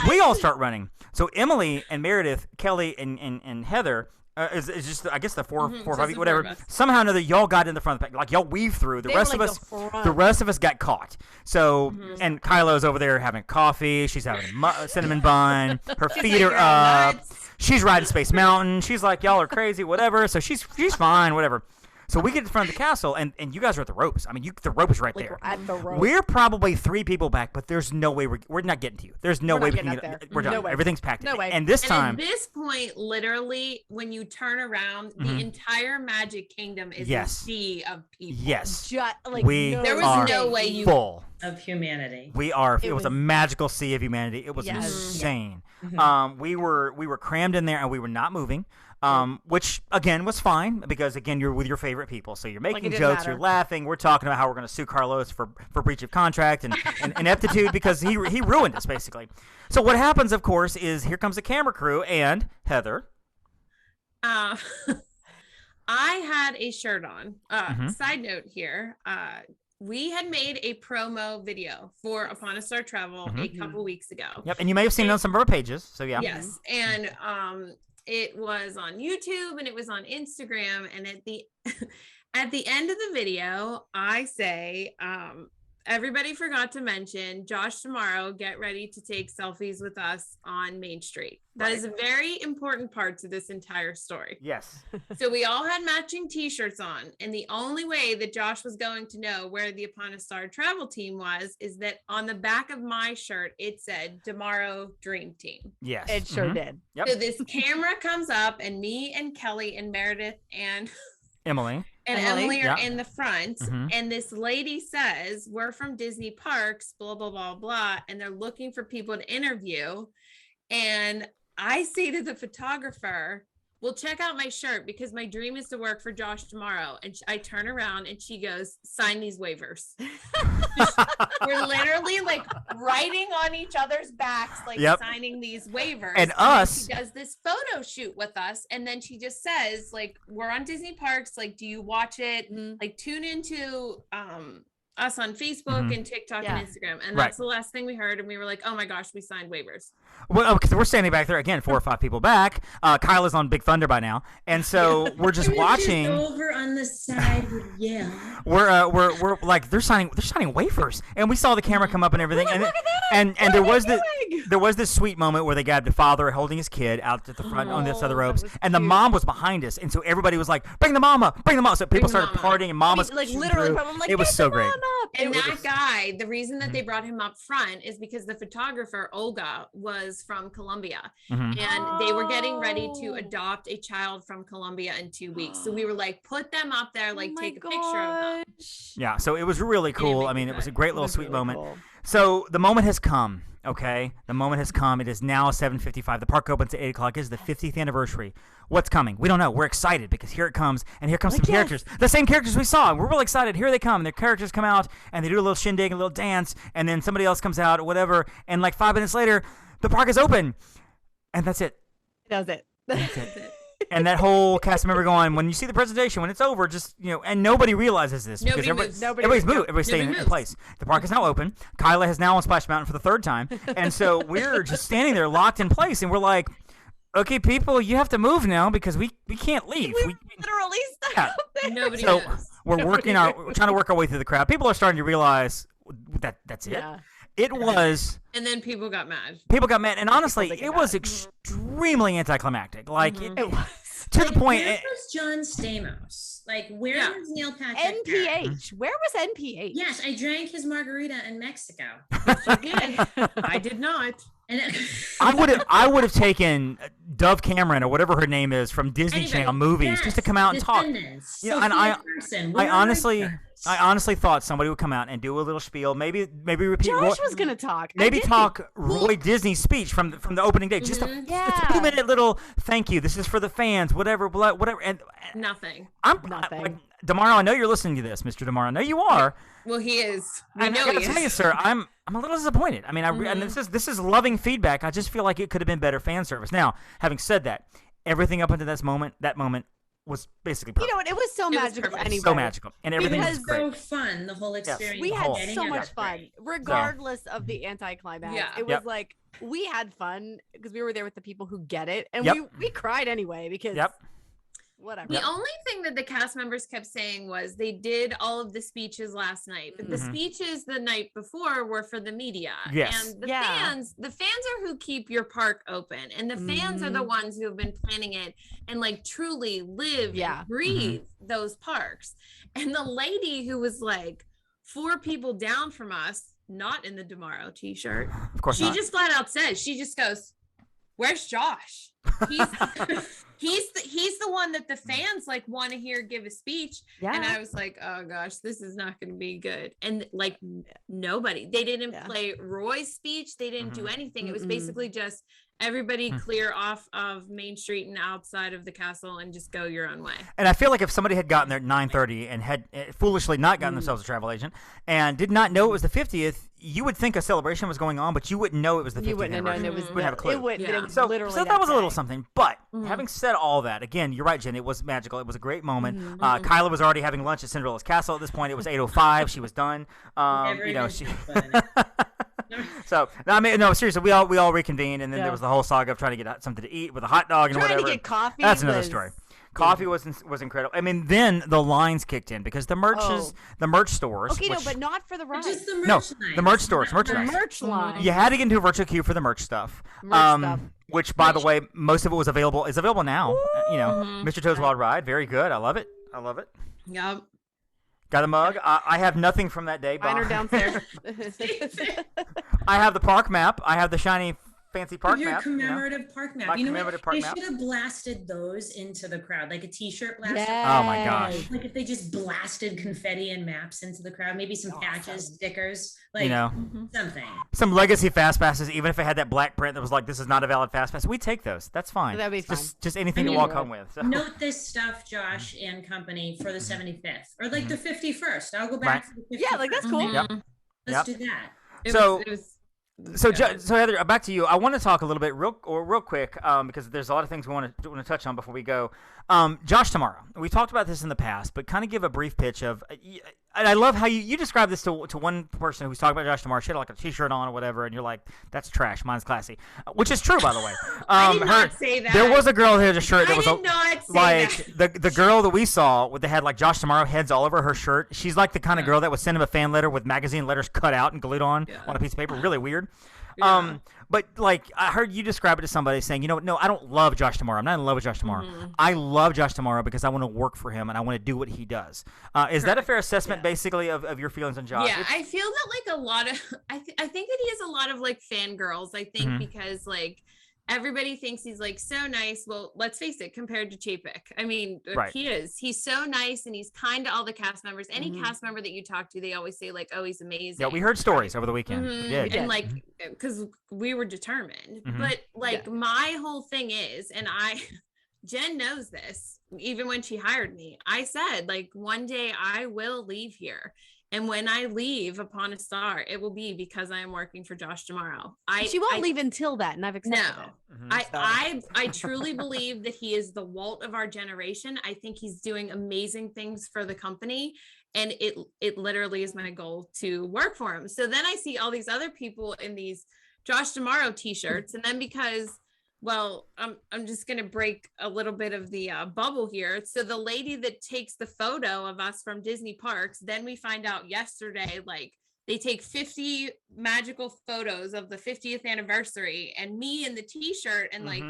we all start running. So Emily and Meredith, Kelly and Heather is just, I guess, the four or five, whatever. Somehow or another, y'all got in the front of the pack. Like y'all weave through. The rest of us got caught. So and Kylo's over there having coffee. She's having a cinnamon bun. Her feet are up. She's riding Space Mountain. She's like, y'all are crazy, whatever. So she's fine, whatever. So we get in front of the castle, and you guys are at the ropes. I mean, the rope is right there. We're at the rope. We're probably 3 people back, but there's no way we're not getting to you. There's no way we can get. We're done. No way. Everything's packed. No way. And this time, at this point, literally, when you turn around, the entire Magic Kingdom is a sea of people. Yes. There was no way you full of humanity. We are. It was a magical sea of humanity. It was insane. We were crammed in there, and we were not moving. Which again was fine because again you're with your favorite people, so you're making jokes, you're laughing. We're talking about how we're going to sue Carlos for breach of contract and ineptitude because he ruined us basically. So what happens, of course, is here comes the camera crew and Heather. I had a shirt on. Side note here. We had made a promo video for Upon a Star Travel a couple weeks ago. Yep, and you may have seen it on some of our pages. So yeah. Yes, and it was on YouTube and it was on Instagram. And at the end of the video, I say, everybody forgot to mention Josh tomorrow. Get ready to take selfies with us on Main Street. That is a very important part to this entire story. Yes. So we all had matching t-shirts on. And the only way that Josh was going to know where the Upon a Star travel team was is that on the back of my shirt, it said Tomorrow Dream Team. Yes. It sure did. Yep. So this camera comes up and me and Kelly and Meredith and Emily are in the front, and this lady says, we're from Disney Parks, blah, blah, blah, blah, and they're looking for people to interview. And I say to the photographer, well, check out my shirt because my dream is to work for Josh tomorrow. And I turn around and she goes, sign these waivers. We're literally like writing on each other's backs, like signing these waivers. And she does this photo shoot with us. And then she just says, like, we're on Disney Parks. Like, do you watch it? Like, tune into us on Facebook and TikTok and Instagram. And that's the last thing we heard. And we were like, oh my gosh, we signed waivers. Well, because we're standing back there again, 4 or 5 people back. Kyle is on Big Thunder by now, and so we're just watching. Just over on the side, We're like they're signing waivers, and we saw the camera come up and everything, and there was this sweet moment where they got the father holding his kid out at the front on this other ropes, and the mom was behind us, and so everybody was like, bring the mama. So people started partying, and mom was like literally, like, it was so great. And that guy, the reason that they brought him up front is because the photographer Olga was from Colombia, and they were getting ready to adopt a child from Colombia in 2 weeks. So we were like, put them up there, like take a picture of them. Yeah, so it was really cool. I mean, it was a great little sweet moment. Cool. So the moment has come. Okay, the moment has come. It is now 7:55. The park opens at 8 o'clock. It is the 50th anniversary. what's coming? We don't know. We're excited because here it comes, and here comes some characters. The same characters we saw. We're really excited. Here they come. Their characters come out, and they do a little shindig, a little dance, and then somebody else comes out or whatever, and like 5 minutes later, the park is open, and that's it. That's it. That's it. And that whole cast member going, when you see the presentation, when it's over, just, and nobody realizes this. Nobody because moves. Everybody's moved. Everybody's staying in place. The park is now open. Kyla has now on Splash Mountain for the 3rd time. And so we're just standing there locked in place, and we're like, okay, people, you have to move now because we can't leave. We literally stuck up there. Nobody So knows. we're trying to work our way through the crowd. People are starting to realize that's it. Yeah. It was. And then people got mad. And honestly, it was extremely anticlimactic. Like, It was. to the point. Where was John Stamos? Like, where was Neil Patrick Harris? NPH. Where was NPH? Yes, I drank his margarita in Mexico. I did not. And I would have taken Dove Cameron or whatever her name is from Disney Channel movies just to come out and talk. And I honestly thought somebody would come out and do a little spiel, maybe repeat. Josh was gonna talk. Maybe talk Roy Disney's speech from the opening day. Just a 2-minute little thank you. This is for the fans. Whatever. And Nothing. Nothing. Damaro, I know you're listening to this, Mr. Damaro. I know you are. Well, he is. I gotta tell you, sir, I'm a little disappointed. I mean, and this is loving feedback. I just feel like it could have been better fan service. Now, having said that, everything up until that moment was basically perfect. You know what? It was so magical anyway. So magical, and everything was so great. fun. The whole experience. We had so much fun, regardless of the anticlimax. Yeah. It was like we had fun because we were there with the people who get it, and we cried anyway because. Whatever. The only thing that the cast members kept saying was they did all of the speeches last night, but the speeches the night before were for the media. Yes. And the fans are who keep your park open, and the fans are the ones who have been planning it and like truly live and breathe those parks. And the lady who was like 4 people down from us, not in the Damaro t-shirt, of course she just flat out says, she just goes, "Where's Josh? He's the one that the fans like want to hear give a speech." And I was like, oh gosh, this is not going to be good. And like nobody, they didn't play Roy's speech. They didn't do anything. It was basically just everybody clear off of Main Street and outside of the castle and just go your own way. And I feel like if somebody had gotten there at 9:30 and had foolishly not gotten themselves a travel agent and did not know it was the 50th, you would think a celebration was going on, but you wouldn't know it was the 50th. You wouldn't have known it was. Wouldn't have a clue. It wouldn't. So Literally that was a little something. But having said all that, again, you're right, Jen. It was magical. It was a great moment. Kyla was already having lunch at Cinderella's castle at this point. It was 8:05. She was done. She. So I mean, no, seriously, we all reconvened, and then there was the whole saga of trying to get something to eat with a hot dog and whatever. Trying to get coffee. That's another story. Coffee was incredible. I mean, then the lines kicked in because the merch stores. Okay, but not for the ride. Just the merch the merch stores, merchandise. The merch line. You had to get into a virtual queue for the merch stuff. Which, by the way, most of it was available. Is available now. Mr. Toad's Wild Ride, very good. I love it. Yep. Got a mug. I have nothing from that day. Mine are downstairs. I have the park map. I have the shiny fancy park your map. Commemorative park map. My You know commemorative what? park They map. should have blasted those into the crowd, like a T-shirt blaster. Oh my gosh. Like if they just blasted confetti and maps into the crowd, maybe some patches, stickers, like something. Some legacy fast passes, even if it had that black print that was like, "This is not a valid fast pass." We take those. That's fine. That'd be fine. Just anything to walk home with. So. Note this stuff, Josh and company, for the 75th or like the 51st. I'll go back to the 51st. Yeah, like that's cool. Yep. Let's do that. So Heather, back to you. I want to talk a little bit real quick because there's a lot of things we want to touch on before we go. Josh tomorrow. We talked about this in the past, but kind of give a brief pitch of. And I love how you described this to one person who's talking about Josh tomorrow. She had like a T-shirt on or whatever, and you're like, "That's trash. Mine's classy," which is true, by the way. I did not say that. There was a girl who had a shirt that was like the girl that we saw that had like Josh tomorrow heads all over her shirt. She's like the kind of girl that would send him a fan letter with magazine letters cut out and glued on a piece of paper. Really weird. But like I heard you describe it to somebody saying, no, I don't love Josh tomorrow. I'm not in love with Josh tomorrow. I love Josh tomorrow because I want to work for him and I want to do what he does. Is that a fair assessment, basically, of your feelings on Josh? Yeah, I feel that like a lot of, I think that he has a lot of like fangirls. I think because like everybody thinks he's like so nice. Well, let's face it, compared to Chapek, I mean, he's so nice and he's kind to all the cast members. Any cast member that you talk to, they always say like, oh, he's amazing. Yeah, we heard stories over the weekend. We did. And like, because we were determined. But like my whole thing is, and Jen knows this. Even when she hired me, I said, like, one day I will leave here. And when I leave upon a star, it will be because I am working for Josh tomorrow. She won't leave until that, and I've accepted it. Mm-hmm. I truly believe that he is the Walt of our generation. I think he's doing amazing things for the company. And it literally is my goal to work for him. So then I see all these other people in these Josh Tomorrow t-shirts. And then because, well, I'm just going to break a little bit of the bubble here. So the lady that takes the photo of us from Disney parks, then we find out yesterday, like, they take 50 magical photos of the 50th anniversary and me in the t-shirt and like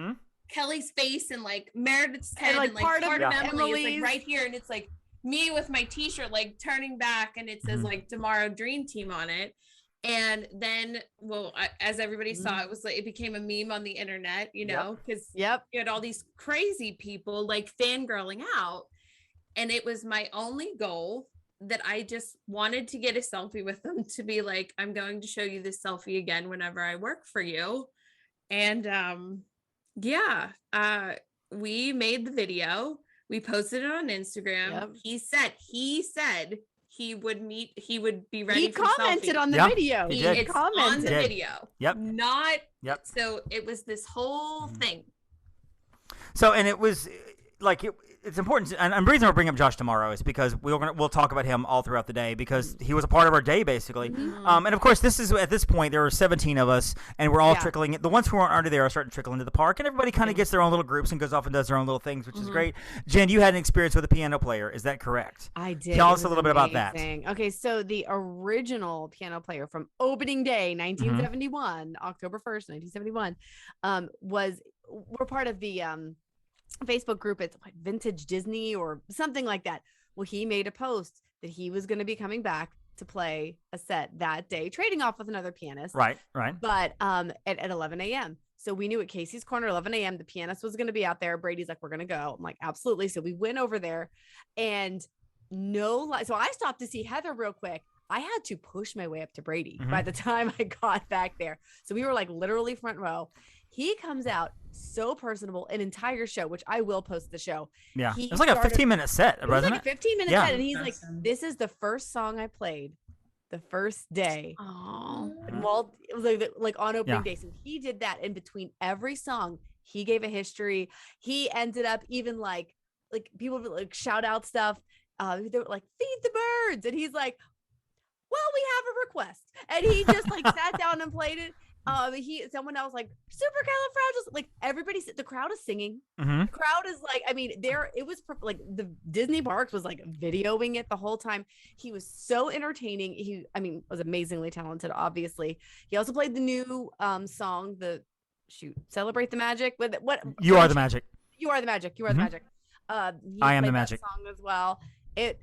Kelly's face and like Meredith's head and like part of Emily is like right here. And it's like me with my t-shirt, like turning back and it says like Tomorrow Dream Team on it. And then, well, as everybody saw, it was like, it became a meme on the internet, you know, because you had all these crazy people like fangirling out. And it was my only goal that I just wanted to get a selfie with them to be like, I'm going to show you this selfie again whenever I work for you. And we made the video. We posted it on Instagram. He said he would be ready. He commented on the video. It's on the video. So it was this whole thing. So, and it was like, it's important, and the reason I bring up Josh tomorrow is because we'll talk about him all throughout the day because he was a part of our day basically. And of course, this is at this point there are 17 of us, and we're all trickling. The ones who aren't already there are starting to trickle into the park, and everybody kind of gets their own little groups and goes off and does their own little things, which is great. Jen, you had an experience with a piano player, is that correct? I did. Tell us a little bit about that. Okay, so the original piano player from opening day, 1971, October 1st, 1971, we're part of the Facebook group. It's like Vintage Disney or something like that. Well, he made a post that he was going to be coming back to play a set that day, trading off with another pianist. Right. But at 11 a.m. So we knew at Casey's Corner, 11 a.m., the pianist was going to be out there. Brady's like, we're going to go. I'm like, absolutely. So we went over there and so I stopped to see Heather real quick. I had to push my way up to Brady by the time I got back there. So we were like literally front row. He comes out so personable, an entire show, which I will post the show. Yeah. It was like a 15-minute set, wasn't it? Like a 15-minute set. And he's like, this is the first song I played the first day. Oh. Well, it was like on opening day. So he did that in between every song. He gave a history. He ended up even like people would like shout out stuff. They were like, feed the birds. And he's like, well, we have a request. And he just like sat down and played it. Someone else like supercalifragilistic, like everybody, the crowd is singing. The crowd is like, I mean, it was like the Disney parks was like videoing it the whole time. He was so entertaining. He was amazingly talented, obviously. He also played the new song, Celebrate the Magic. But You Are the Magic. You Are the Magic. You Are the Magic. I Am the Magic song as well. We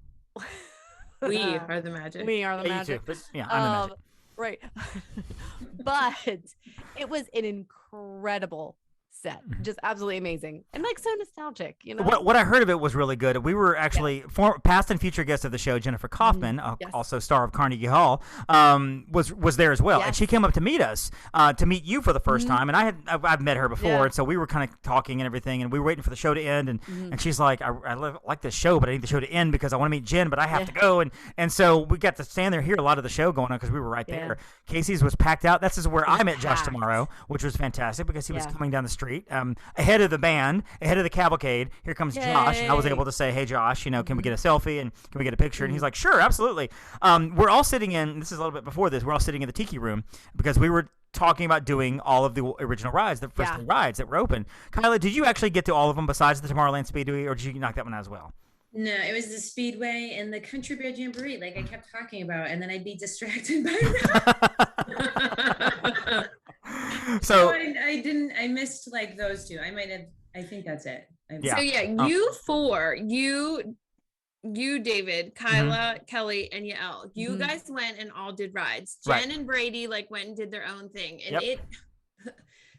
are the magic. We are the magic. You too, but I'm the magic. Right. But it was an incredible set, just absolutely amazing and like so nostalgic, you know. What I heard of it was really good. We were actually past and future guest of the show, Jennifer Kaufman, also star of Carnegie Hall, was there as well, and she came up to meet us, to meet you for the first time, and I've met her before, and so we were kind of talking and everything, and we were waiting for the show to end, and she's like, I like this show, but I need the show to end because I want to meet Jen, but I have to go, and so we got to stand there, hear a lot of the show going on because we were right there. Casey's was packed out. This is where I met Josh tomorrow, which was fantastic because he was coming down the street. Ahead of the band, ahead of the cavalcade. Here comes Josh, and I was able to say, "Hey, Josh, can we get a selfie and can we get a picture?" And he's like, "Sure, absolutely." We're all sitting in. This is a little bit before this. We're all sitting in the Tiki Room because we were talking about doing all of the original rides, the first three rides that were open. Kyla, did you actually get to all of them besides the Tomorrowland Speedway, or did you knock that one out as well? No, it was the Speedway and the Country Bear Jamboree, like I kept talking about, and then I'd be distracted by that. So I missed like those two. I think that's it. You, David, Kyla, Kelly, and Yael, you guys went and all did rides. Jen and Brady like went and did their own thing. And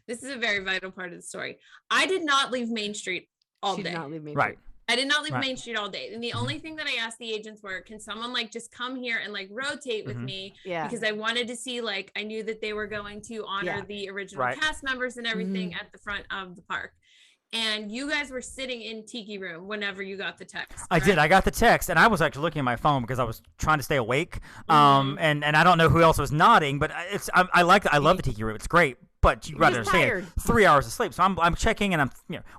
this is a very vital part of the story. I did not leave Main Street all day. Did not leave Main Street. I did not leave Main Street all day. And the only thing that I asked the agents were, can someone like just come here and like rotate with me? Because I wanted to see, like, I knew that they were going to honor the original cast members and everything at the front of the park. and you guys were sitting in Tiki Room whenever you got the text. I did. I got the text, and I was actually looking at my phone because I was trying to stay awake. And I don't know who else was nodding, but I love the Tiki Room. It's great. But you gotta understand, 3 hours of sleep. So I'm checking, and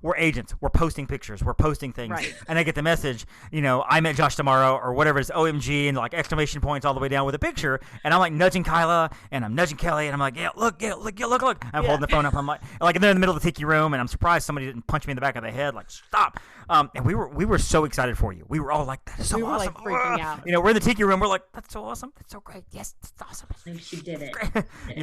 we're agents. We're posting pictures. We're posting things. Right. And I get the message, I met Josh tomorrow, or whatever it's OMG, and like exclamation points all the way down with a picture. And I'm like nudging Kyla, and I'm nudging Kelly, and I'm like, look. I'm holding the phone up. I'm like they're in the middle of the Tiki Room, and I'm surprised somebody didn't punch me in the back of the head. Like, stop. And we were so excited for you. We were all like, that is so awesome. We were like freaking out. We're in the Tiki Room. We're like, that's so awesome. That's so great. Yes, it's awesome. Like she did it.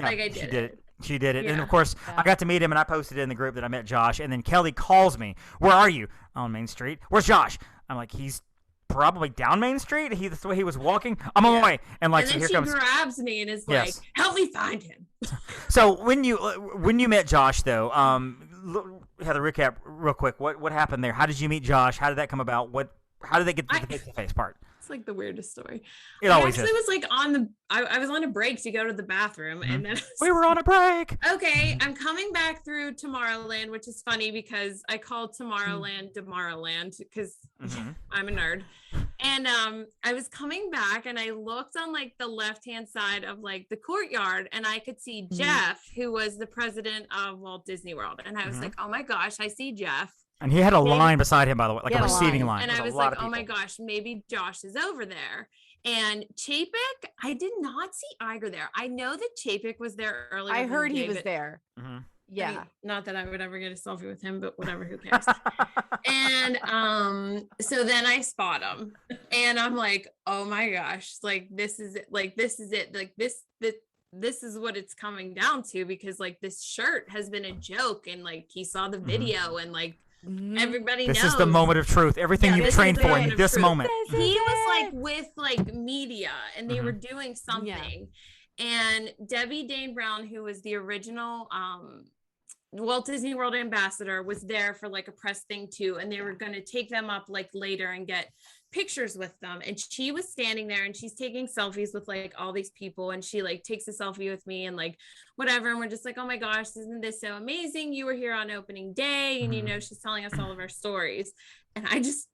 Like I did it. She did it. Yeah. And, of course, I got to meet him, and I posted it in the group that I met Josh. And then Kelly calls me. Where are you? On Main Street. Where's Josh? I'm like, he's probably down Main Street. That's the way he was walking. I'm on my way. And then so here she comes. grabs me and is like, help me find him. So when you met Josh, though, Heather, recap real quick. What happened there? How did you meet Josh? How did that come about? How did they get to the face-to-face part? It's like the weirdest story. It always is. Was like I was on a break to go to the bathroom, and then we were on a break. Okay, I'm coming back through Tomorrowland, which is funny because I called Tomorrowland Tomorrowland because I'm a nerd. And I was coming back, and I looked on like the left-hand side of like the courtyard, and I could see Jeff, who was the president of Walt Disney World, and I was like, oh my gosh, I see Jeff. And he had a line beside him, by the way, like a receiving line. And I was like, oh my gosh, maybe Josh is over there. And Chapek, I did not see Iger there. I know that Chapek was there earlier. I heard he was there. Yeah. I mean, not that I would ever get a selfie with him, but whatever, who cares? And so then I spot him, and I'm like, oh my gosh, like this is it. Like this is what it's coming down to, because like this shirt has been a joke, and like he saw the video, and like everybody knows. This is the moment of truth. Everything you've trained for in this moment. He was like with like media, and they were doing something. And Debbie Dane Brown, who was the original Walt Disney World ambassador, was there for like a press thing too, and they were going to take them up like later and get pictures with them. And she was standing there, and she's taking selfies with like all these people, and she like takes a selfie with me and like whatever, and we're just like, oh my gosh, isn't this so amazing? You were here on opening day, and she's telling us all of our stories. And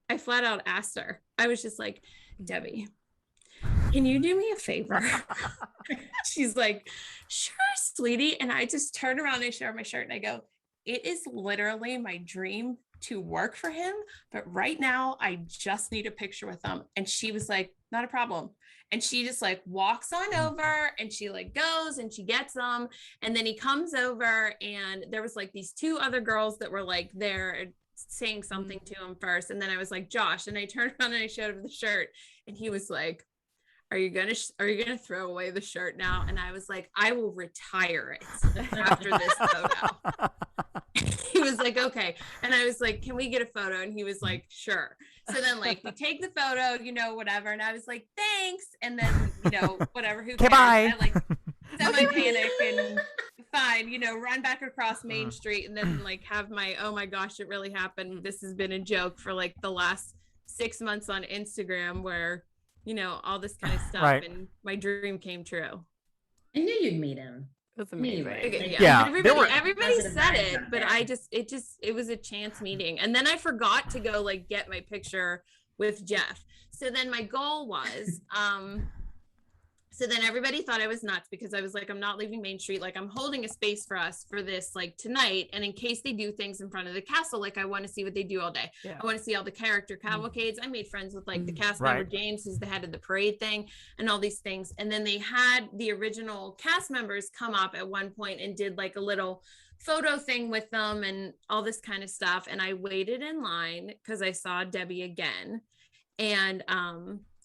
I flat out asked her, I was just like, Debbie, can you do me a favor? She's like, sure, sweetie. And I just turned around and I showed her my shirt, and I go, it is literally my dream to work for him, but right now I just need a picture with him. And she was like, not a problem. And she just like walks on over, and she like goes and she gets them. And then he comes over, and there was like these two other girls that were like there saying something to him first. And then I was like, Josh, and I turned around and I showed him the shirt, and he was like, are you gonna throw away the shirt now? And I was like, I will retire it after this photo. He was like, okay. And I was like, can we get a photo? And he was like, sure. So then like we take the photo, whatever. And I was like, thanks. And then, whatever, who cares? Bye. I like semi-panic and fine, run back across Main Street, and then like have my, oh my gosh, it really happened. This has been a joke for like the last 6 months on Instagram, where all this kind of stuff. Right. And my dream came true. I knew you'd meet him. That's amazing. Anyway, yeah. Everybody said it, but it was a chance meeting. And then I forgot to go like get my picture with Jeff. So then my goal was, so then everybody thought I was nuts, because I was like, I'm not leaving Main Street. Like, I'm holding a space for us for this, like tonight. And in case they do things in front of the castle, like I want to see what they do all day. Yeah. I want to see all the character cavalcades. I made friends with like the cast member, James, who's the head of the parade thing, and all these things. And then they had the original cast members come up at one point and did like a little photo thing with them and all this kind of stuff. And I waited in line because I saw Debbie again. And,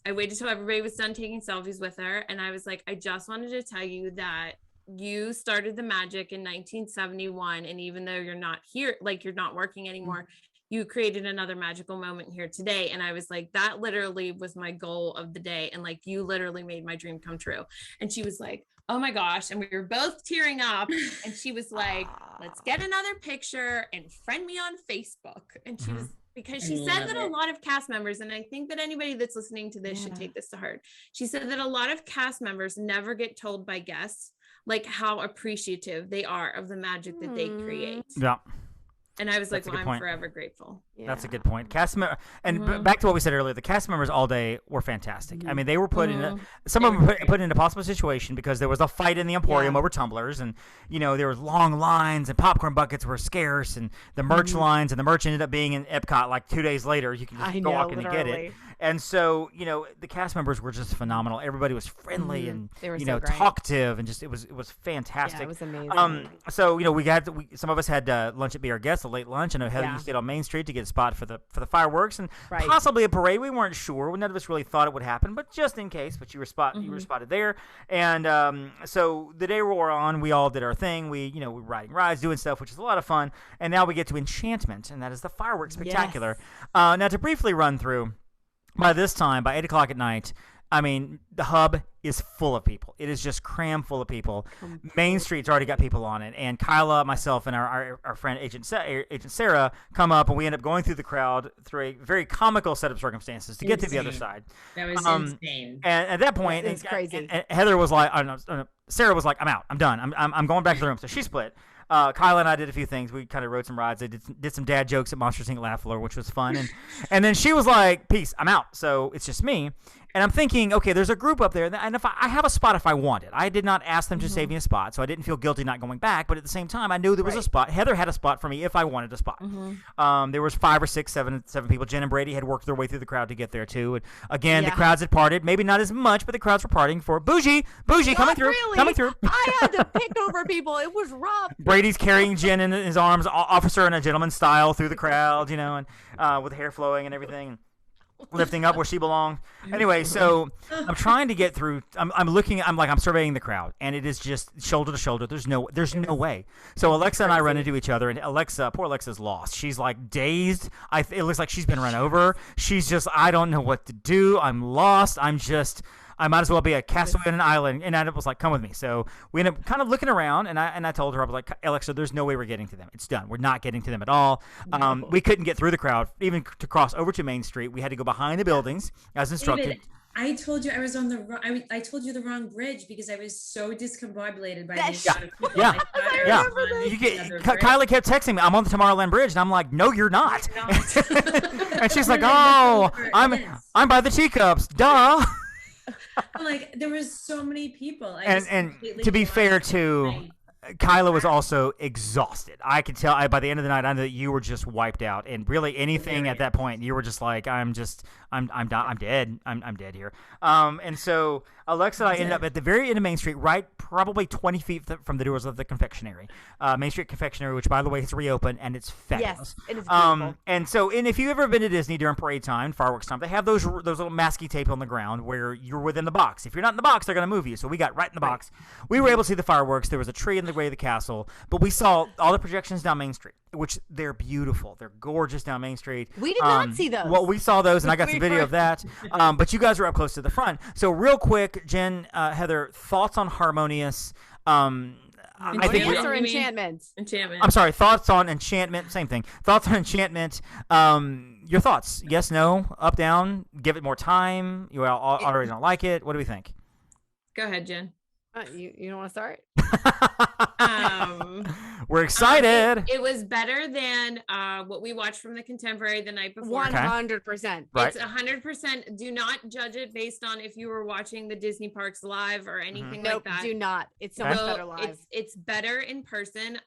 I waited till everybody was done taking selfies with her. And I was like, I just wanted to tell you that you started the magic in 1971. And even though you're not here, like you're not working anymore, you created another magical moment here today. And I was like, that literally was my goal of the day. And like, you literally made my dream come true. And she was like, oh my gosh. And we were both tearing up. And she was like, let's get another picture and friend me on Facebook. And she was, because she said that a lot of cast members, and I think that anybody that's listening to this should take this to heart. She said that a lot of cast members never get told by guests like how appreciative they are of the magic that they create. Yeah. And I was like, That's a well, good I'm point. forever grateful. Yeah. That's a good point. Back to what we said earlier, the cast members all day were fantastic. I mean, they were put in some of them were put in a possible situation because there was a fight in the Emporium over tumblers, and there was long lines and popcorn buckets were scarce, and the merch lines, and the merch ended up being in Epcot like 2 days later. You can just go walk in and get it. And so, the cast members were just phenomenal. Everybody was friendly and they were so great. talkative, and just it was fantastic. Yeah, it was amazing. So some of us had lunch at Be Our Guest, a late lunch. I know Heather, you stayed on Main Street to get a spot for the fireworks and possibly a parade. We weren't sure. None of us really thought it would happen, but just in case. But you were spotted there. And so the day wore on. We all did our thing. We were riding rides, doing stuff, which is a lot of fun. And now we get to Enchantment, and that is the fireworks spectacular. Yes. Now to briefly run through. By this time, by 8 o'clock at night, I mean, the hub is full of people. It is just crammed full of people. Main Street's already got people on it. And Kyla, myself, and our friend Agent Sarah come up, and we end up going through the crowd through a very comical set of circumstances to get to the other side. That was insane. And at that point, it's crazy. And Heather was like, Sarah was like, I'm out. I'm done. I'm going back to the room. So she split. Kyla and I did a few things. We kind of rode some rides. I did some dad jokes at Monsters Inc. Laugh Floor, which was fun. And then she was like, peace, I'm out. So it's just me. And I'm thinking, okay, there's a group up there, and if I have a spot if I want it. I did not ask them to save me a spot, so I didn't feel guilty not going back. But at the same time, I knew there was a spot. Heather had a spot for me if I wanted a spot. There was 5 or 6, 7 people. Jen and Brady had worked their way through the crowd to get there too. And again, the crowds had parted. Maybe not as much, but the crowds were parting for Bougie coming through. I had to pick over people. It was rough. Brady's carrying Jen in his arms, officer in a gentleman style through the crowd, and with hair flowing and everything. Lifting up where she belonged. Anyway, so I'm trying to get through. I'm surveying the crowd, and it is just shoulder to shoulder. There's no way. So Alexa and I run into each other, and poor Alexa's lost. She's like dazed. It looks like she's been run over. She's just, I don't know what to do. I'm lost. I might as well be a castaway on an island. And I was like, come with me. So we ended up kind of looking around, and I told her, I was like, Alexa, there's no way we're getting to them. It's done. We're not getting to them at all. We couldn't get through the crowd. Even to cross over to Main Street, we had to go behind the buildings as instructed. David, I told you I was on the wrong. I told you the wrong bridge because I was so discombobulated by the amount of people. Kyla kept texting me, I'm on the Tomorrowland Bridge, and I'm like, no, you're not. And she's like, oh, I'm by the teacups. Duh. Like, there was so many people. And to be fair to Kyla was also exhausted. I could tell by the end of the night, I knew that you were just wiped out, and really anything at that point, you were just like, I'm dead. I'm dead here. And so Alexa and I ended up at the very end of Main Street, right, probably 20 feet from the doors of the confectionery, Main Street Confectionery, which by the way has reopened, and it's fabulous. Yes, it is beautiful. And if you've ever been to Disney during parade time, fireworks time, they have those little masky tape on the ground where you're within the box. If you're not in the box, they're going to move you. So we got right in the box. We were able to see the fireworks. There was a tree in the way of the castle, but we saw all the projections down Main Street, which they're beautiful. They're gorgeous down Main Street. We did not see those. Well, we saw those, and I got some video of that. But you guys were up close to the front. So real quick, Jen, Heather, thoughts on Harmonious? I think or Enchantment. I'm sorry. Thoughts on Enchantment? Same thing. Thoughts on Enchantment? Your thoughts? Yes, no, up, down. Give it more time. You already don't like it. What do we think? Go ahead, Jen. You don't want to start? We're excited. It was better than what we watched from the Contemporary the night before. 100%. Right. It's 100%. Do not judge it based on if you were watching the Disney parks live or anything like that. Do not. It's so much better live. It's better in person.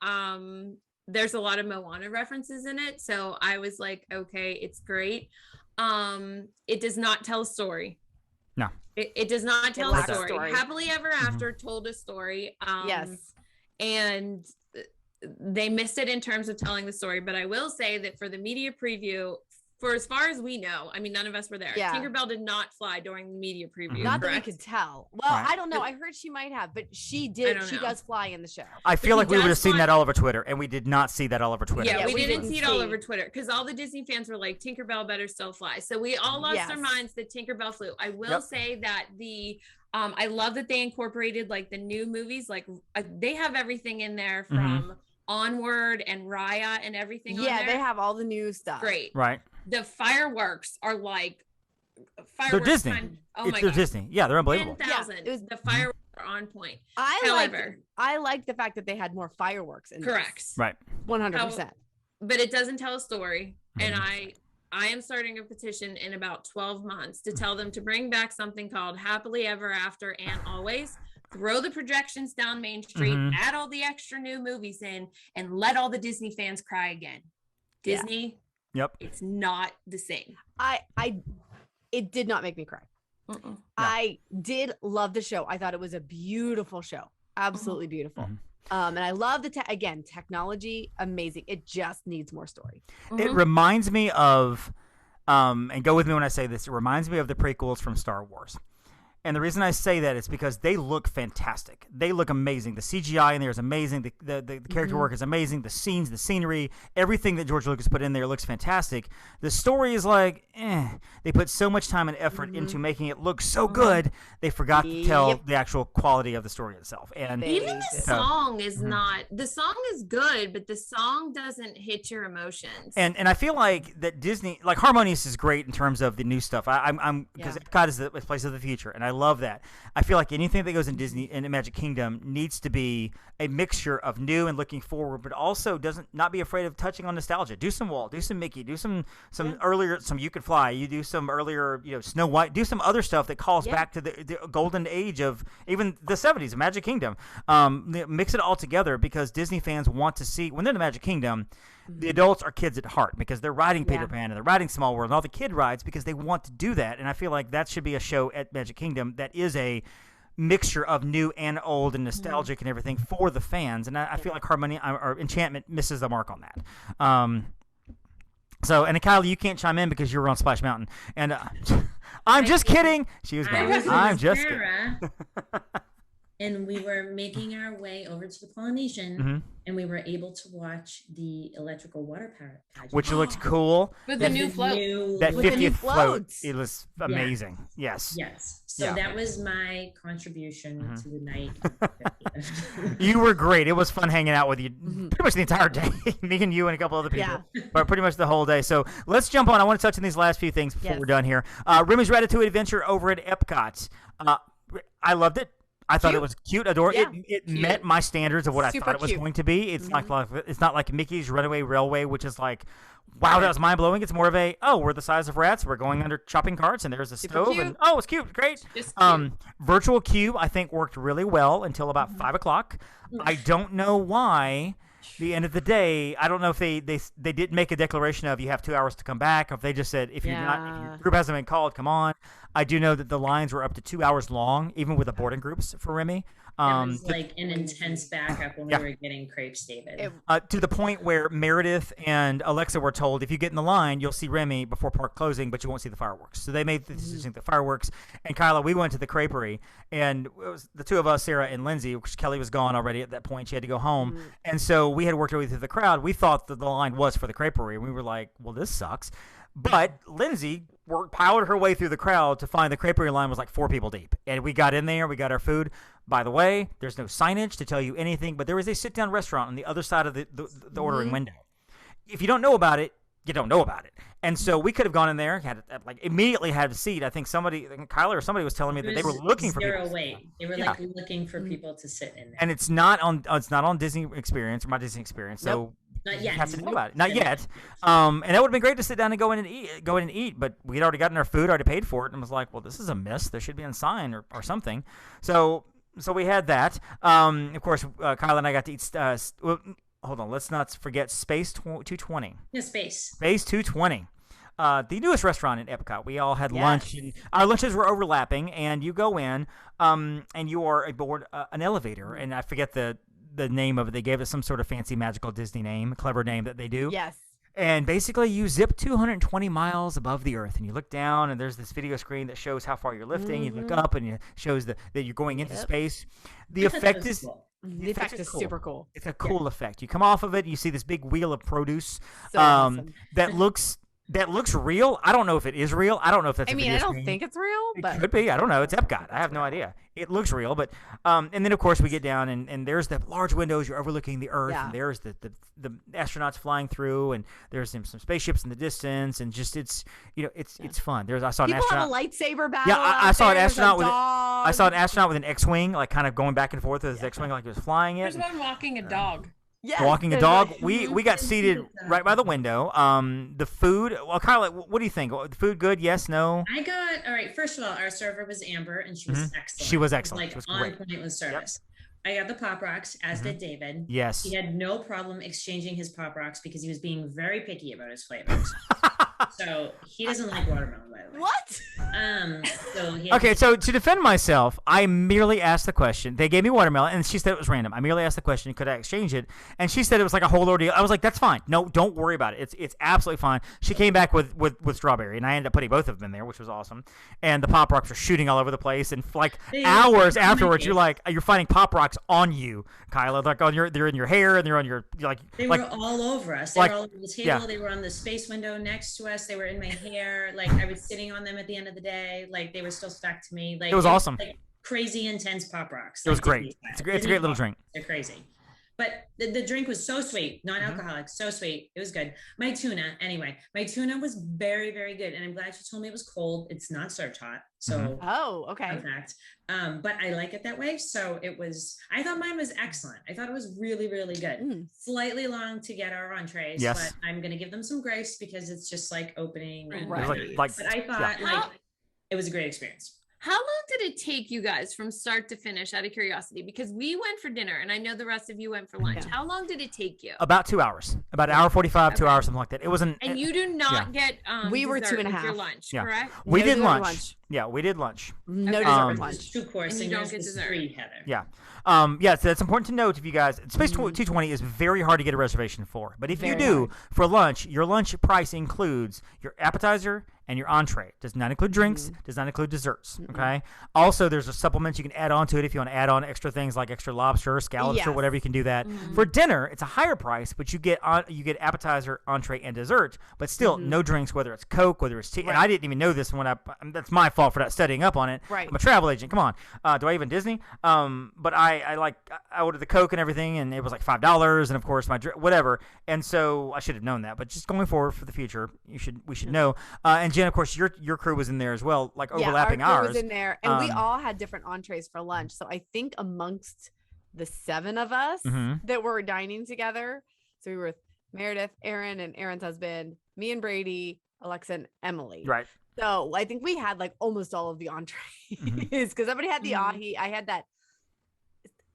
There's a lot of Moana references in it, so I was like, okay, it's great. It does not tell a story. No. It does not tell a story. Happily Ever After told a story. Yes. And they missed it in terms of telling the story. But I will say that for the media preview, for as far as we know, I mean, none of us were there. Yeah. Tinkerbell did not fly during the media preview. Not correct? that we could tell. Well, I don't know. I heard she might have, but she did. She does fly in the show. I feel like we would have seen that all over Twitter, and we did not see that all over Twitter. Yeah, we didn't see it all over Twitter because all the Disney fans were like, Tinkerbell better still fly. So we all lost our minds that Tinkerbell flew. I will say that I love that they incorporated like the new movies. Like they have everything in there from Onward and Raya and everything. Yeah, on there. they have all the new stuff. Great. Right. The fireworks are like fireworks. They're Disney. Oh my they're God. Disney. Yeah, they're unbelievable. 10,000. The fireworks are on point. I like the fact that they had more fireworks in correct. this. Right. 100%. but it doesn't tell a story. And I am starting a petition in about 12 months to tell them to bring back something called Happily Ever After and Always. Throw the projections down Main Street, add all the extra new movies in, and let all the Disney fans cry again. Disney, it's not the same. It did not make me cry. No. I did love the show. I thought it was a beautiful show. Absolutely beautiful. And I love the technology, amazing. It just needs more story. It reminds me of, and go with me when I say this, it reminds me of the prequels from Star Wars. And the reason I say that is because they look fantastic. They look amazing. The CGI in there is amazing. The character work is amazing. The scenes, the scenery, everything that George Lucas put in there looks fantastic. The story is like, They put so much time and effort into making it look so good, they forgot to tell the actual quality of the story itself. And even the song is not. The song is good, but the song doesn't hit your emotions. And I feel like that Disney, like Harmonious is great in terms of the new stuff. I'm because Epcot is the place of the future, and I love that. I feel like anything that goes in Disney in Magic Kingdom needs to be a mixture of new and looking forward, but also doesn't not be afraid of touching on nostalgia. Do some Walt, do some Mickey, do some earlier, some You Can Fly. You do some earlier, Snow White. Do some other stuff that calls back to the golden age of even the 70s of Magic Kingdom. Mix it all together because Disney fans want to see when they're in the Magic Kingdom. The adults are kids at heart because they're riding Peter Pan and they're riding Small World and all the kid rides because they want to do that. And I feel like that should be a show at Magic Kingdom that is a mixture of new and old and nostalgic and everything for the fans. And I feel like Harmony or Enchantment misses the mark on that. And Kyle, you can't chime in because you were on Splash Mountain. And I'm just kidding. She was gone. I'm just kidding. And we were making our way over to the Polynesian, and we were able to watch the electrical water pageant, which looks cool. With the new float, that 50th float, it was amazing. Yes. So that was my contribution to the night. You were great. It was fun hanging out with you pretty much the entire day. Me and you and a couple other people, but pretty much the whole day. So let's jump on. I want to touch on these last few things before we're done here. Remy's Ratatouille adventure over at Epcot. I loved it. I thought it was cute, adorable. It met my standards of what I thought it was going to be. It's not like Mickey's Runaway Railway, which is like, wow, that was mind blowing. It's more of we're the size of rats. We're going under shopping carts, and there's a stove, and it's cute, great. Virtual queue, I think, worked really well until about 5 o'clock. I don't know why. The end of the day, I don't know if they didn't make a declaration of you have 2 hours to come back, or if they just said if your group hasn't been called, come on. I do know that the lines were up to 2 hours long, even with the boarding groups for Remy. It was like an intense backup when we were getting crepes, David. To the point where Meredith and Alexa were told, if you get in the line, you'll see Remy before park closing, but you won't see the fireworks. So they made the decision the fireworks. And Kyla, we went to the creperie, and it was the two of us, Sarah and Lindsay, because Kelly was gone already at that point. She had to go home. And so we had worked our way through the crowd. We thought that the line was for the creperie, and we were like, well, this sucks. But Lindsay piled her way through the crowd to find the creperie line was like 4 people deep. And we got in there. We got our food. By the way, there's no signage to tell you anything, but there is a sit-down restaurant on the other side of the ordering window. If you don't know about it, you don't know about it. And so we could have gone in there, immediately had a seat. I think Kyler or somebody was telling me that they were looking for people. They were looking for people to sit in there. And it's not on Disney Experience or my Disney Experience. So not yet. You have to know about it. Not yet. And that would have been great to sit down and go in and eat, but we'd already gotten our food, already paid for it, and was like, well, this is a miss. There should be a sign or something. So we had that. Of course, Kyle and I got to eat. Hold on, let's not forget Space 220. Yeah, Space 220. The newest restaurant in Epcot. We all had lunch. And our lunches were overlapping, and you go in, and you are aboard an elevator, and I forget the name of it. They gave it some sort of fancy magical Disney name, clever name that they do. Yes. And basically, you zip 220 miles above the earth, and you look down, and there's this video screen that shows how far you're lifting. You look up, and it shows that you're going into space. The effect is cool. The effect is cool. Super cool. It's a cool effect. You come off of it, you see this big wheel of produce awesome. that looks real. I don't know if it is real. I don't know if that's. I don't think it's real, but it could be. I don't know. It's Epcot. I have no idea. It looks real, but and then of course we get down and there's the large windows. You're overlooking the Earth, and there's the astronauts flying through, and there's some spaceships in the distance, and just it's fun. I saw an astronaut. People have a lightsaber battle. Yeah, I saw an astronaut with an X-wing, like kind of going back and forth with his X-wing, like he was flying it. There's one walking a dog. Yes, walking a dog. We got seated right by the window. The food. Well, Kyla, what do you think? The food good? Yes, no. All right. First of all, our server was Amber, and she was excellent. She was excellent. She was on great. Point with service. Yep. I got the Pop Rocks, as did David. Yes. He had no problem exchanging his Pop Rocks because he was being very picky about his flavors. So he doesn't like watermelon, by the way. What? So to defend myself, I merely asked the question. They gave me watermelon, and she said it was random. I merely asked the question, could I exchange it? And she said it was like a whole ordeal. I was like, that's fine. No, don't worry about it. It's absolutely fine. She came back with strawberry, and I ended up putting both of them in there, which was awesome. And the Pop Rocks were shooting all over the place, and like hours afterwards, you're finding Pop Rocks on you, Kyla. Like they're in your hair, and they're on your They were all over us. They were all over the table. Yeah. They were on the space window next to us. They were in my hair. Like I was sitting on them at the end of the day. Like they were still stuck to me. Like it was awesome. Like crazy intense Pop Rocks. It was great. It's a great little drink. They're crazy. But the drink was so sweet, non-alcoholic, so sweet. It was good. My tuna was very, very good. And I'm glad you told me it was cold. It's not served hot. So, okay. In fact, but I like it that way. So I thought mine was excellent. I thought it was really, really good. Slightly long to get our entrees, but I'm going to give them some grace because it's just like opening. Right. But I thought it was a great experience. How long did it take you guys from start to finish, out of curiosity? Because we went for dinner, and I know the rest of you went for lunch. Yeah. How long did it take you? About 2 hours. About an hour 45, 2 hours, something like that. It wasn't. And you do not get. We were 2.5. Your lunch, correct? We did lunch. Yeah, we did lunch. No dessert with lunch. 2 courses. And you don't get dessert. Free, Heather. Yeah. So it's important to note if you guys, Space 220 is very hard to get a reservation for. But if you do, for lunch, your lunch price includes your appetizer and your entree. Does not include drinks, does not include desserts, okay? Also, there's a supplement you can add on to it if you want to add on extra things like extra lobster, scallops, or whatever, you can do that. For dinner, it's a higher price, but you get appetizer, entree, and dessert, but still no drinks, whether it's Coke, whether it's tea. Right. And I didn't even know this that's my fault for not studying up on it. Right. I'm a travel agent. Come on. Do I even Disney? But I ordered the Coke and everything, and it was like $5, and of course my whatever. And so I should have known that. But just going forward for the future, we should know. And Jen, of course, your crew was in there as well, like overlapping our crew ours. was in there, and we all had different entrees for lunch. So I think amongst the 7 of us that were dining together, so we were with Meredith, Aaron, and Aaron's husband, me and Brady, Alexa, and Emily. Right. So I think we had like almost all of the entrees because everybody had the ahi. I had that.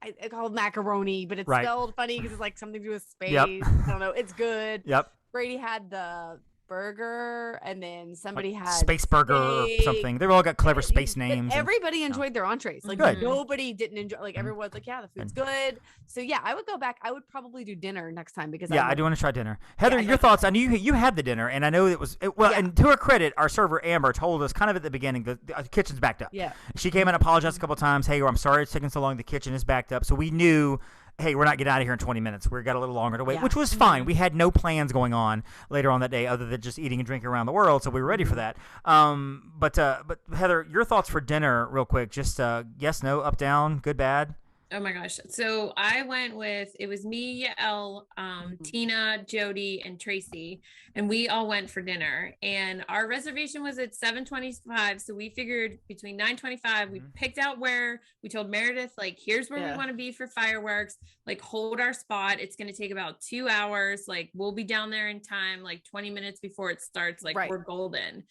I call it macaroni, but it's spelled funny because it's like something to do with space. Yep. I don't know. It's good. Yep. Brady had the burger, and then somebody had space burger or something. They've all got clever space names. But everybody enjoyed their entrees. Like nobody didn't enjoy. Like everyone's like, yeah, the food's good. So yeah, I would go back. I would probably do dinner next time because I do want to try dinner. Heather, your thoughts? I knew you had the dinner, and I know and to her credit, our server Amber told us kind of at the beginning the kitchen's backed up. Yeah, she came in and apologized a couple of times. Hey, I'm sorry it's taking so long. The kitchen is backed up, so we knew. Hey, we're not getting out of here in 20 minutes. We've got a little longer to wait, which was fine. We had no plans going on later on that day other than just eating and drinking around the world, so we were ready for that. But Heather, your thoughts for dinner real quick. Just yes, no, up, down, good, bad? Oh my gosh. So I went it was me, Yael, Tina, Jody, and Tracy, and we all went for dinner, and our reservation was at 7:25. So we figured between 9:25, we picked out we told Meredith, like, here's where we want to be for fireworks, like hold our spot. It's going to take about 2 hours. Like we'll be down there in time, like 20 minutes before it starts. Like we're golden.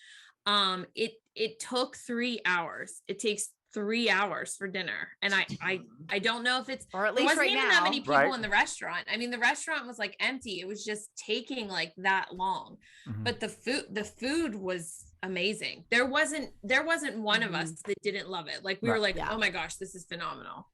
It took 3 hours. It takes 3 hours for dinner, and I don't know if it's, or at least right even now that many people in the restaurant. I mean, the restaurant was like empty. It was just taking like that long. But the food was amazing. There wasn't one of us that didn't love it. Like we were like, oh my gosh, this is phenomenal.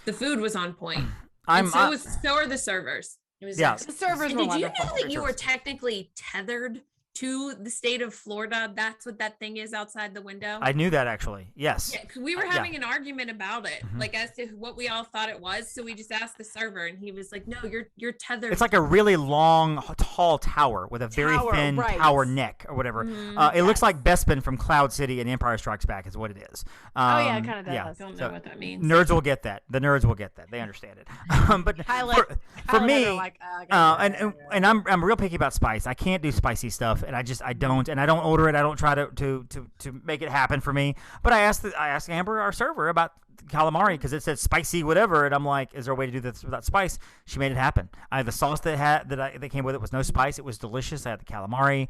The food was on point. So are the servers. It was the servers were wonderful. Did you know that you were technically tethered to the state of Florida? That's what that thing is outside the window. I knew that, actually. Yes. Yeah, 'cause we were having an argument about it, like as to what we all thought it was. So we just asked the server, and he was like, "No, you're tethered." It's like a really long, tall tower with a very thin tower neck or whatever. It looks like Bespin from Cloud City and Empire Strikes Back is what it is. It kind of does. I don't know what that means. Nerds will get that. The nerds will get that. They understand it. But for me, and I'm real picky about spice. I can't do spicy stuff. And I don't order it. I don't try to make it happen for me. But I asked Amber, our server, about calamari because it said spicy whatever, and I'm like, is there a way to do this without spice? She made it happen. The sauce that came with it was no spice. It was delicious. I had the calamari.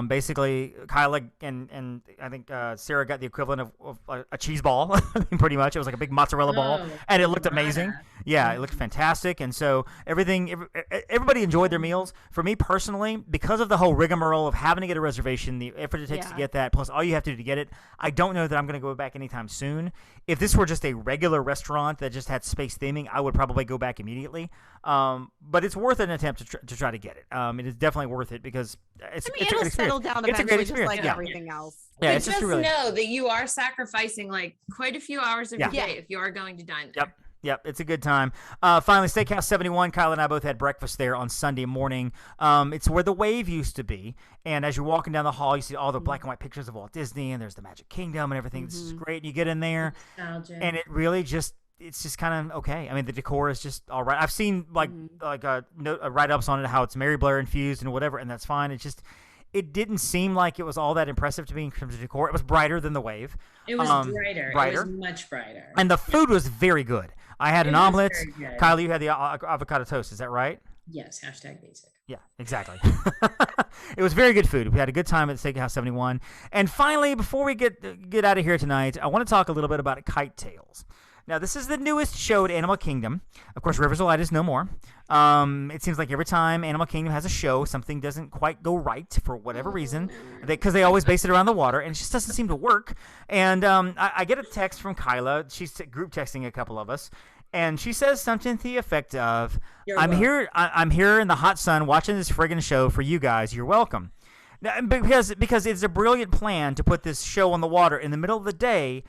Basically, Kyla and I think Sarah got the equivalent of a cheese ball. Pretty much, it was like a big mozzarella ball, and it looked amazing. Yeah, it looked fantastic, and so everybody enjoyed their meals. For me personally, because of the whole rigmarole of having to get a reservation, the effort it takes to get that, plus all you have to do to get it, I don't know that I'm going to go back anytime soon. If this were just a regular restaurant that just had space theming, I would probably go back immediately. But it's worth an attempt to try to get it. It is definitely worth it because it's a good experience. Settle down it's a great eventually, experience. just like everything else. Yeah, but it's just really know that you are sacrificing like quite a few hours of your day if you are going to dine there. Yep, it's a good time. Finally, Steakhouse 71. Kyle and I both had breakfast there on Sunday morning. It's where the Wave used to be. And as you're walking down the hall, you see all the black and white pictures of Walt Disney, and there's the Magic Kingdom and everything. This is great. And you get in there, and it really it's just kind of okay. I mean, the decor is just all right. I've seen write-ups on it, how it's Mary Blair infused and whatever, and that's fine. It didn't seem like it was all that impressive to me in terms of decor. It was brighter than the Wave. It was brighter. It was much brighter. And the food was very good. I had an omelet. Kyle, you had the avocado toast. Is that right? Yes. #basic. Yeah, exactly. It was very good food. We had a good time at Steakhouse 71. And finally, before we get out of here tonight, I want to talk a little bit about Kite Tales. Now, this is the newest show at Animal Kingdom. Of course, Rivers of Light is no more. It seems like every time Animal Kingdom has a show, something doesn't quite go right for whatever reason, because they always base it around the water, and it just doesn't seem to work. And I get a text from Kyla. She's group texting a couple of us, and she says something to the effect of, I'm here in the hot sun watching this friggin' show for you guys. You're welcome. Now, because it's a brilliant plan to put this show on the water in the middle of the day,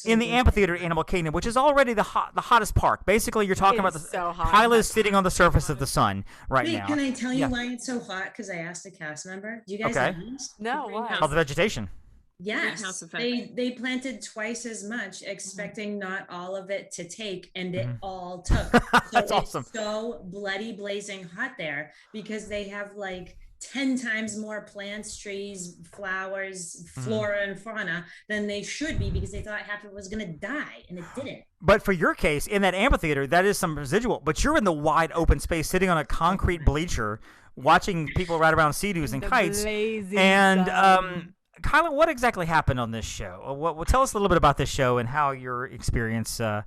in the amphitheater at Animal Kingdom, which is already the hottest park. Basically, you're talking about Kyla's sitting on the surface of the sun now. Wait, can I tell you why it's so hot? Because I asked a cast member. Do you guys know this? No, what? All the vegetation. Yes, they planted twice as much, expecting not all of it to take, and it all took. That's awesome. It's so bloody blazing hot there because they have like 10 times more plants, trees, flowers, flora, and fauna than they should be because they thought half of it was going to die, and it didn't. But for your case, in that amphitheater, that is some residual. But you're in the wide open space, sitting on a concrete bleacher, watching people ride around sea-doos and kites. And Kyla, what exactly happened on this show? Tell us a little bit about this show and how your experience came about.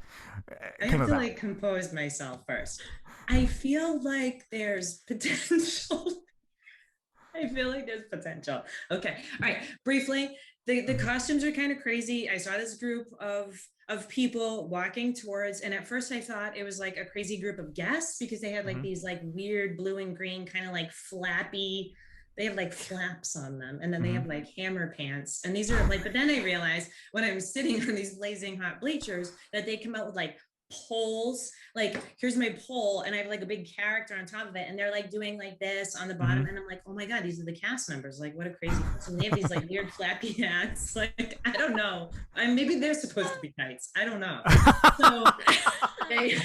I have to compose myself first. I feel like there's potential. Okay. All right. Briefly, the costumes are kind of crazy. I saw this group of people walking towards, and at first I thought it was like a crazy group of guests because they had like these like weird blue and green kind of like flappy, they have like flaps on them, and then they have like hammer pants, and these are like, but then I realized when I'm sitting on these blazing hot bleachers that they come out with like poles, like here's my pole, and I have like a big character on top of it, and they're like doing like this on the bottom, and I'm like, oh my god, these are the cast members, like what a crazy person. They have these like weird flappy hats, like I don't know, maybe they're supposed to be kites, I don't know. So they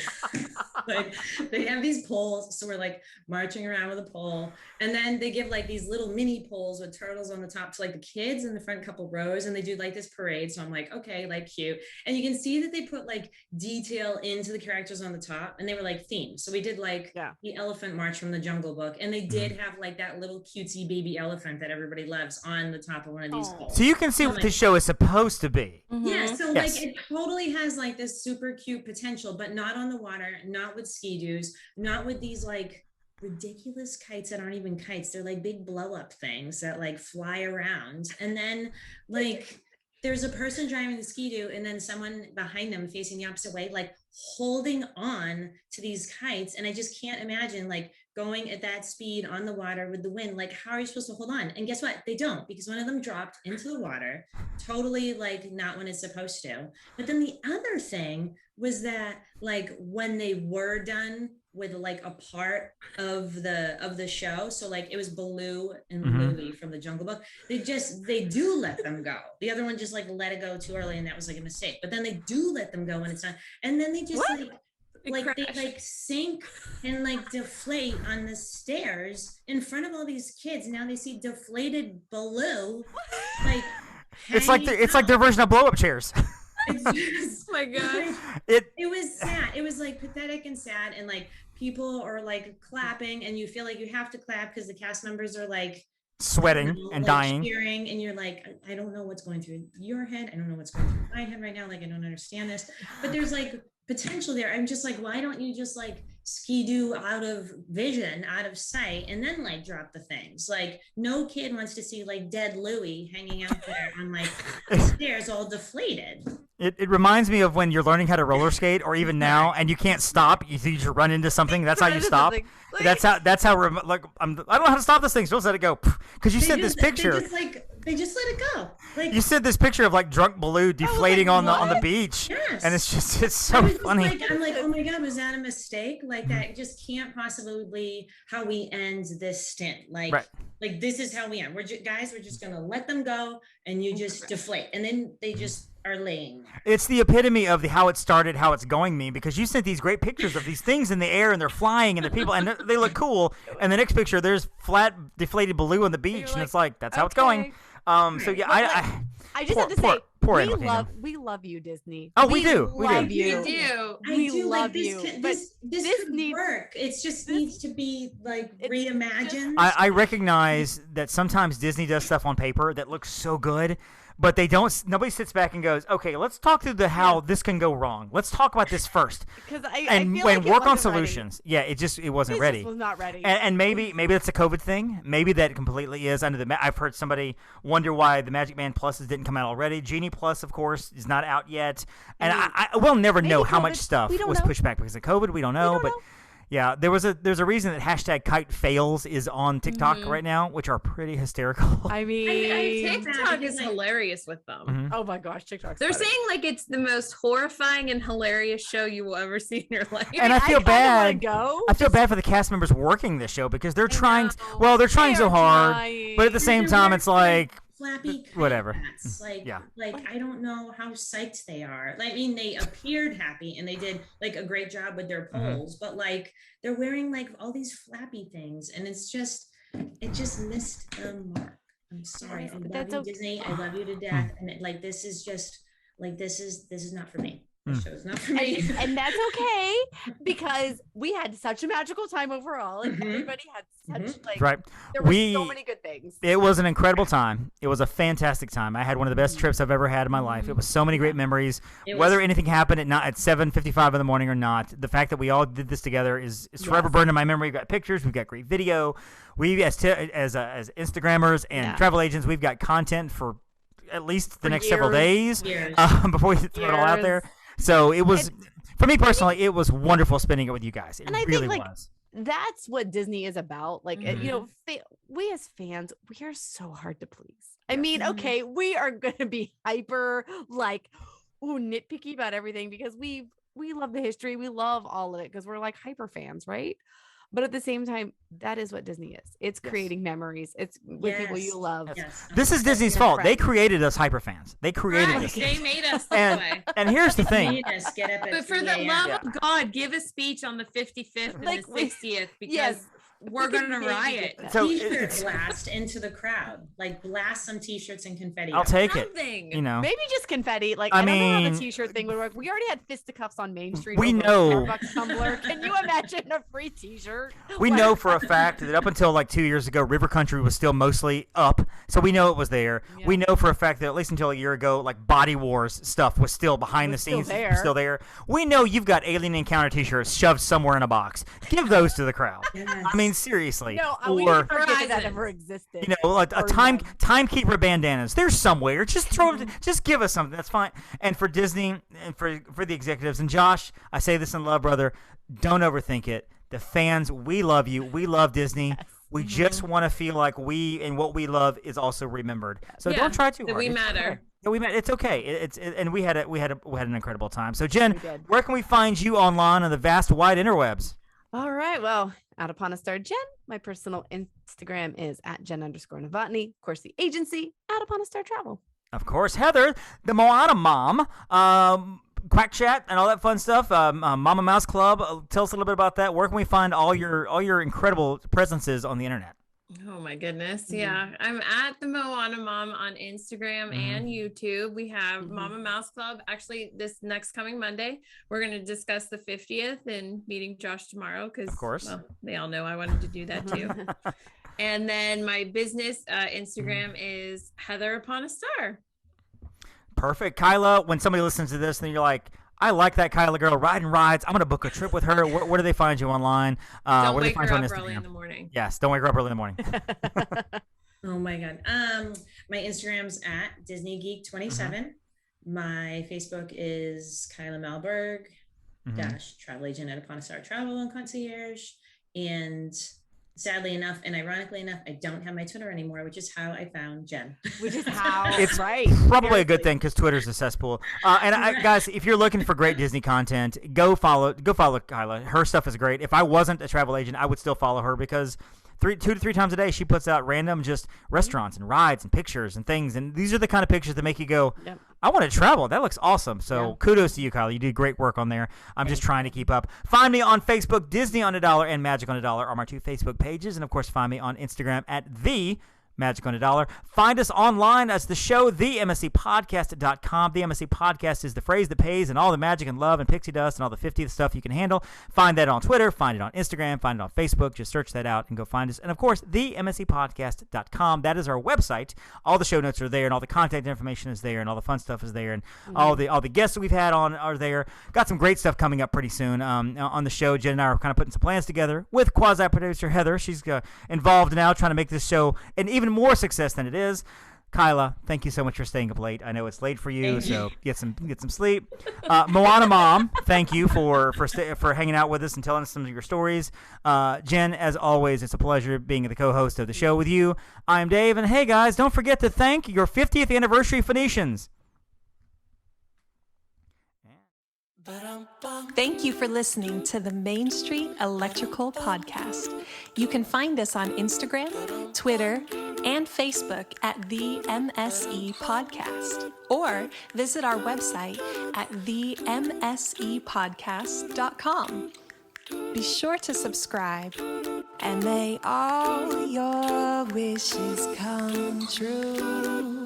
have these poles, so we're like marching around with a pole, and then they give like these little mini poles with turtles on the top to like the kids in the front couple rows, and they do like this parade, so I'm like, okay, like cute. And you can see that they put like detail into the characters on the top, and they were like themed. So we did like the elephant march from the Jungle Book, and they did have like that little cutesy baby elephant that everybody loves on the top of one of these poles. So you can see what the show is supposed to be. Yeah, so like it totally has like this super cute potential, but not on the water, not with ski-doos, not with these like ridiculous kites that aren't even kites. They're like big blow up things that like fly around, and then like there's a person driving the ski-doo, and then someone behind them facing the opposite way, like holding on to these kites. And I just can't imagine like going at that speed on the water with the wind. Like, how are you supposed to hold on? And guess what? They don't, because one of them dropped into the water, totally like not when it's supposed to. But then the other thing was that like when they were done with like a part of the show, so like it was Baloo and Louie from the Jungle Book, they do let them go. The other one just like let it go too early, and that was like a mistake. But then they do let them go when it's done, and then they just they like sink and like deflate on the stairs in front of all these kids. Now they see deflated Baloo, like it's like their version of blow up chairs. Oh my gosh. It was sad. It was like pathetic and sad, and like people are like clapping, and you feel like you have to clap because the cast members are like sweating and like dying, cheering, and you're like, I don't know what's going through your head. I don't know what's going through my head right now. Like, I don't understand this, but there's like potential there. I'm just like, why don't you just like ski-doo out of vision, out of sight, and then like drop the things? Like, no kid wants to see like dead Louie hanging out there on like the stairs all deflated. It reminds me of when you're learning how to roller skate, or even now, and you can't stop. You just run into something. That's how you stop. Like, that's how. Like I don't know how to stop this thing. So just let it go. Because you said this picture. They just let it go. Like, you said this picture of like drunk Baloo deflating like, on the beach. Yes. And it's so funny. I'm like, oh my God, was that a mistake? Like, that just can't possibly be how we end this stint. Like, like this is how we end. We're just gonna let them go, and you just deflate, and then they just are laying there. It's the epitome of the how it started, how it's going meme, because you sent these great pictures of these things in the air, and they're flying, and the people, and they look cool. And the next picture, there's flat deflated Baloo on the beach, and it's like, that's how it's going. So yeah, I just have to say, we love you, Disney. Oh, we do. We love you. We love you. This could work. It just needs to be like reimagined. I recognize that sometimes Disney does stuff on paper that looks so good, but they don't. Nobody sits back and goes, "Okay, let's talk through how this can go wrong. Let's talk about this first, because and feel like work on solutions." Ready. Yeah, it wasn't ready. Just was not ready. And maybe that's a COVID thing. Maybe that completely is under the. I've heard somebody wonder why the Magic Band Pluses didn't come out already. Genie Plus, of course, is not out yet, and I will never know how much stuff was pushed back because of COVID. We don't know, but. Yeah, there's a reason that hashtag kite fails is on TikTok right now, which are pretty hysterical. I mean, TikTok is hilarious with them. Mm-hmm. Oh my gosh, TikTok's They're funny. saying like it's the most horrifying and hilarious show you will ever see in your life. And I feel bad. Go. I feel bad for the cast members working this show because they're trying. Well, they're trying so hard, but at the same time, it's like. Flappy whatever. Hats. Like I don't know how psyched they are. I mean, they appeared happy and they did like a great job with their poles, but like they're wearing like all these flappy things, and it just missed the mark. I'm sorry. I love you, Disney. I love you to death, and this is just like this is not for me. This show's not for me. And that's okay because we had such a magical time overall, and everybody had such there were so many good things. It was an incredible time. It was a fantastic time. I had one of the best trips I've ever had in my life. It was so many great memories. Whether anything happened at 7:55 in the morning or not, the fact that we all did this together is forever burned in my memory. We've got pictures. We've got great video. We as Instagrammers and travel agents, we've got content for at least the next several days before we throw it all out there. So it was, for me personally, it was wonderful spending it with you guys. It really was. That's what Disney is about. Like, you know, we as fans, we are so hard to please. I mean, okay, we are going to be hyper, like, nitpicky about everything because we love the history. We love all of it because we're like hyper fans, right? But at the same time, that is what Disney is. It's creating memories. It's with people you love. Yes. This is Disney's fault. They created us hyperfans. They created us. They made us that way. And here's the thing. But for the love of God, give a speech on the 55th and the 60th because we're going to riot. So T-shirt blast into the crowd. Like blast some T-shirts and confetti. I'll take it. You know, maybe just confetti. Like I don't know how the T-shirt thing would work. We already had fisticuffs on Main Street. We know. Tumblr. Can you imagine a free T-shirt? We know for a fact that up until like 2 years ago, River Country was still mostly up, so we know it was there. Yeah. We know for a fact that at least until a year ago, like Body Wars stuff was still behind the scenes, still there. We know you've got Alien Encounter T-shirts shoved somewhere in a box. Give those to the crowd. I mean, seriously. No, we didn't forget that ever existed. You know, like a timekeeper bandanas. There's somewhere. Just throw it. Just give us something. That's fine. And for Disney and for the executives and Josh, I say this in love, brother. Don't overthink it. The fans, we love you. We love Disney. Yes. We just want to feel like we and what we love is also remembered. So don't try too hard. We matter. It's okay. And we had an incredible time. So Jen, where can we find you online on the vast wide interwebs? All right. Well, Out Upon a Star Jen. My personal Instagram is at Jen_Novotny. Of course, the agency, Out Upon a Star Travel. Of course, Heather, the Moana mom, Quack Chat and all that fun stuff. Mama Mouse Club. Tell us a little bit about that. Where can we find all your incredible presences on the internet? Oh my goodness. Yeah. I'm at the Moana Mom on Instagram and YouTube. We have Mama Mouse Club. Actually, this next coming Monday, we're going to discuss the 50th and meeting Josh tomorrow because, of course, well, they all know I wanted to do that too. And then my business Instagram is Heather Upon a Star. Perfect. Kyla, when somebody listens to this and you're like, I like that Kyla girl riding rides. I'm going to book a trip with her. Where do they find you online? Don't where wake do they find her you on up Instagram? early in the morning. Yes, don't wake her up early in the morning. Oh my God. My Instagram's at Disney Geek 27. My Facebook is Kyla Malberg travel agent at Upon a Star Travel and Concierge. And sadly enough, and ironically enough, I don't have my Twitter anymore, which is how I found Jen. Which is how it's right. Probably a good thing because Twitter's a cesspool. Guys, if you're looking for great Disney content, go follow Kyla. Her stuff is great. If I wasn't a travel agent, I would still follow her because 2 to 3 times a day she puts out random just restaurants and rides and pictures and things. And these are the kind of pictures that make you go, I want to travel. That looks awesome. So kudos to you, Kyla. You did great work on there. I'm just trying to keep up. Find me on Facebook. Disney on a Dollar and Magic on a Dollar are my 2 Facebook pages. And, of course, find me on Instagram at the Magic on a Dollar. Find us online as the show, themscpodcast.com. The MSC Podcast is the phrase that pays and all the magic and love and pixie dust and all the 50th stuff you can handle. Find that on Twitter. Find it on Instagram. Find it on Facebook. Just search that out and go find us. And, of course, themscpodcast.com. That is our website. All the show notes are there and all the contact information is there and all the fun stuff is there and all the guests that we've had on are there. Got some great stuff coming up pretty soon on the show. Jen and I are kind of putting some plans together with quasi-producer Heather. She's involved now trying to make this show an even more success than it is. Kyla, thank you so much for staying up late. I know it's late for you, so get some sleep. Moana Mom, thank you for hanging out with us and telling us some of your stories. Jen, as always, it's a pleasure being the co-host of the show with you. I'm Dave, and hey guys, don't forget to thank your 50th anniversary Phoenicians. Thank you for listening to the Main Street Electrical Podcast. You can find us on Instagram, Twitter, and Facebook at the MSE Podcast, or visit our website at themsepodcast.com. Be sure to subscribe, and may all your wishes come true.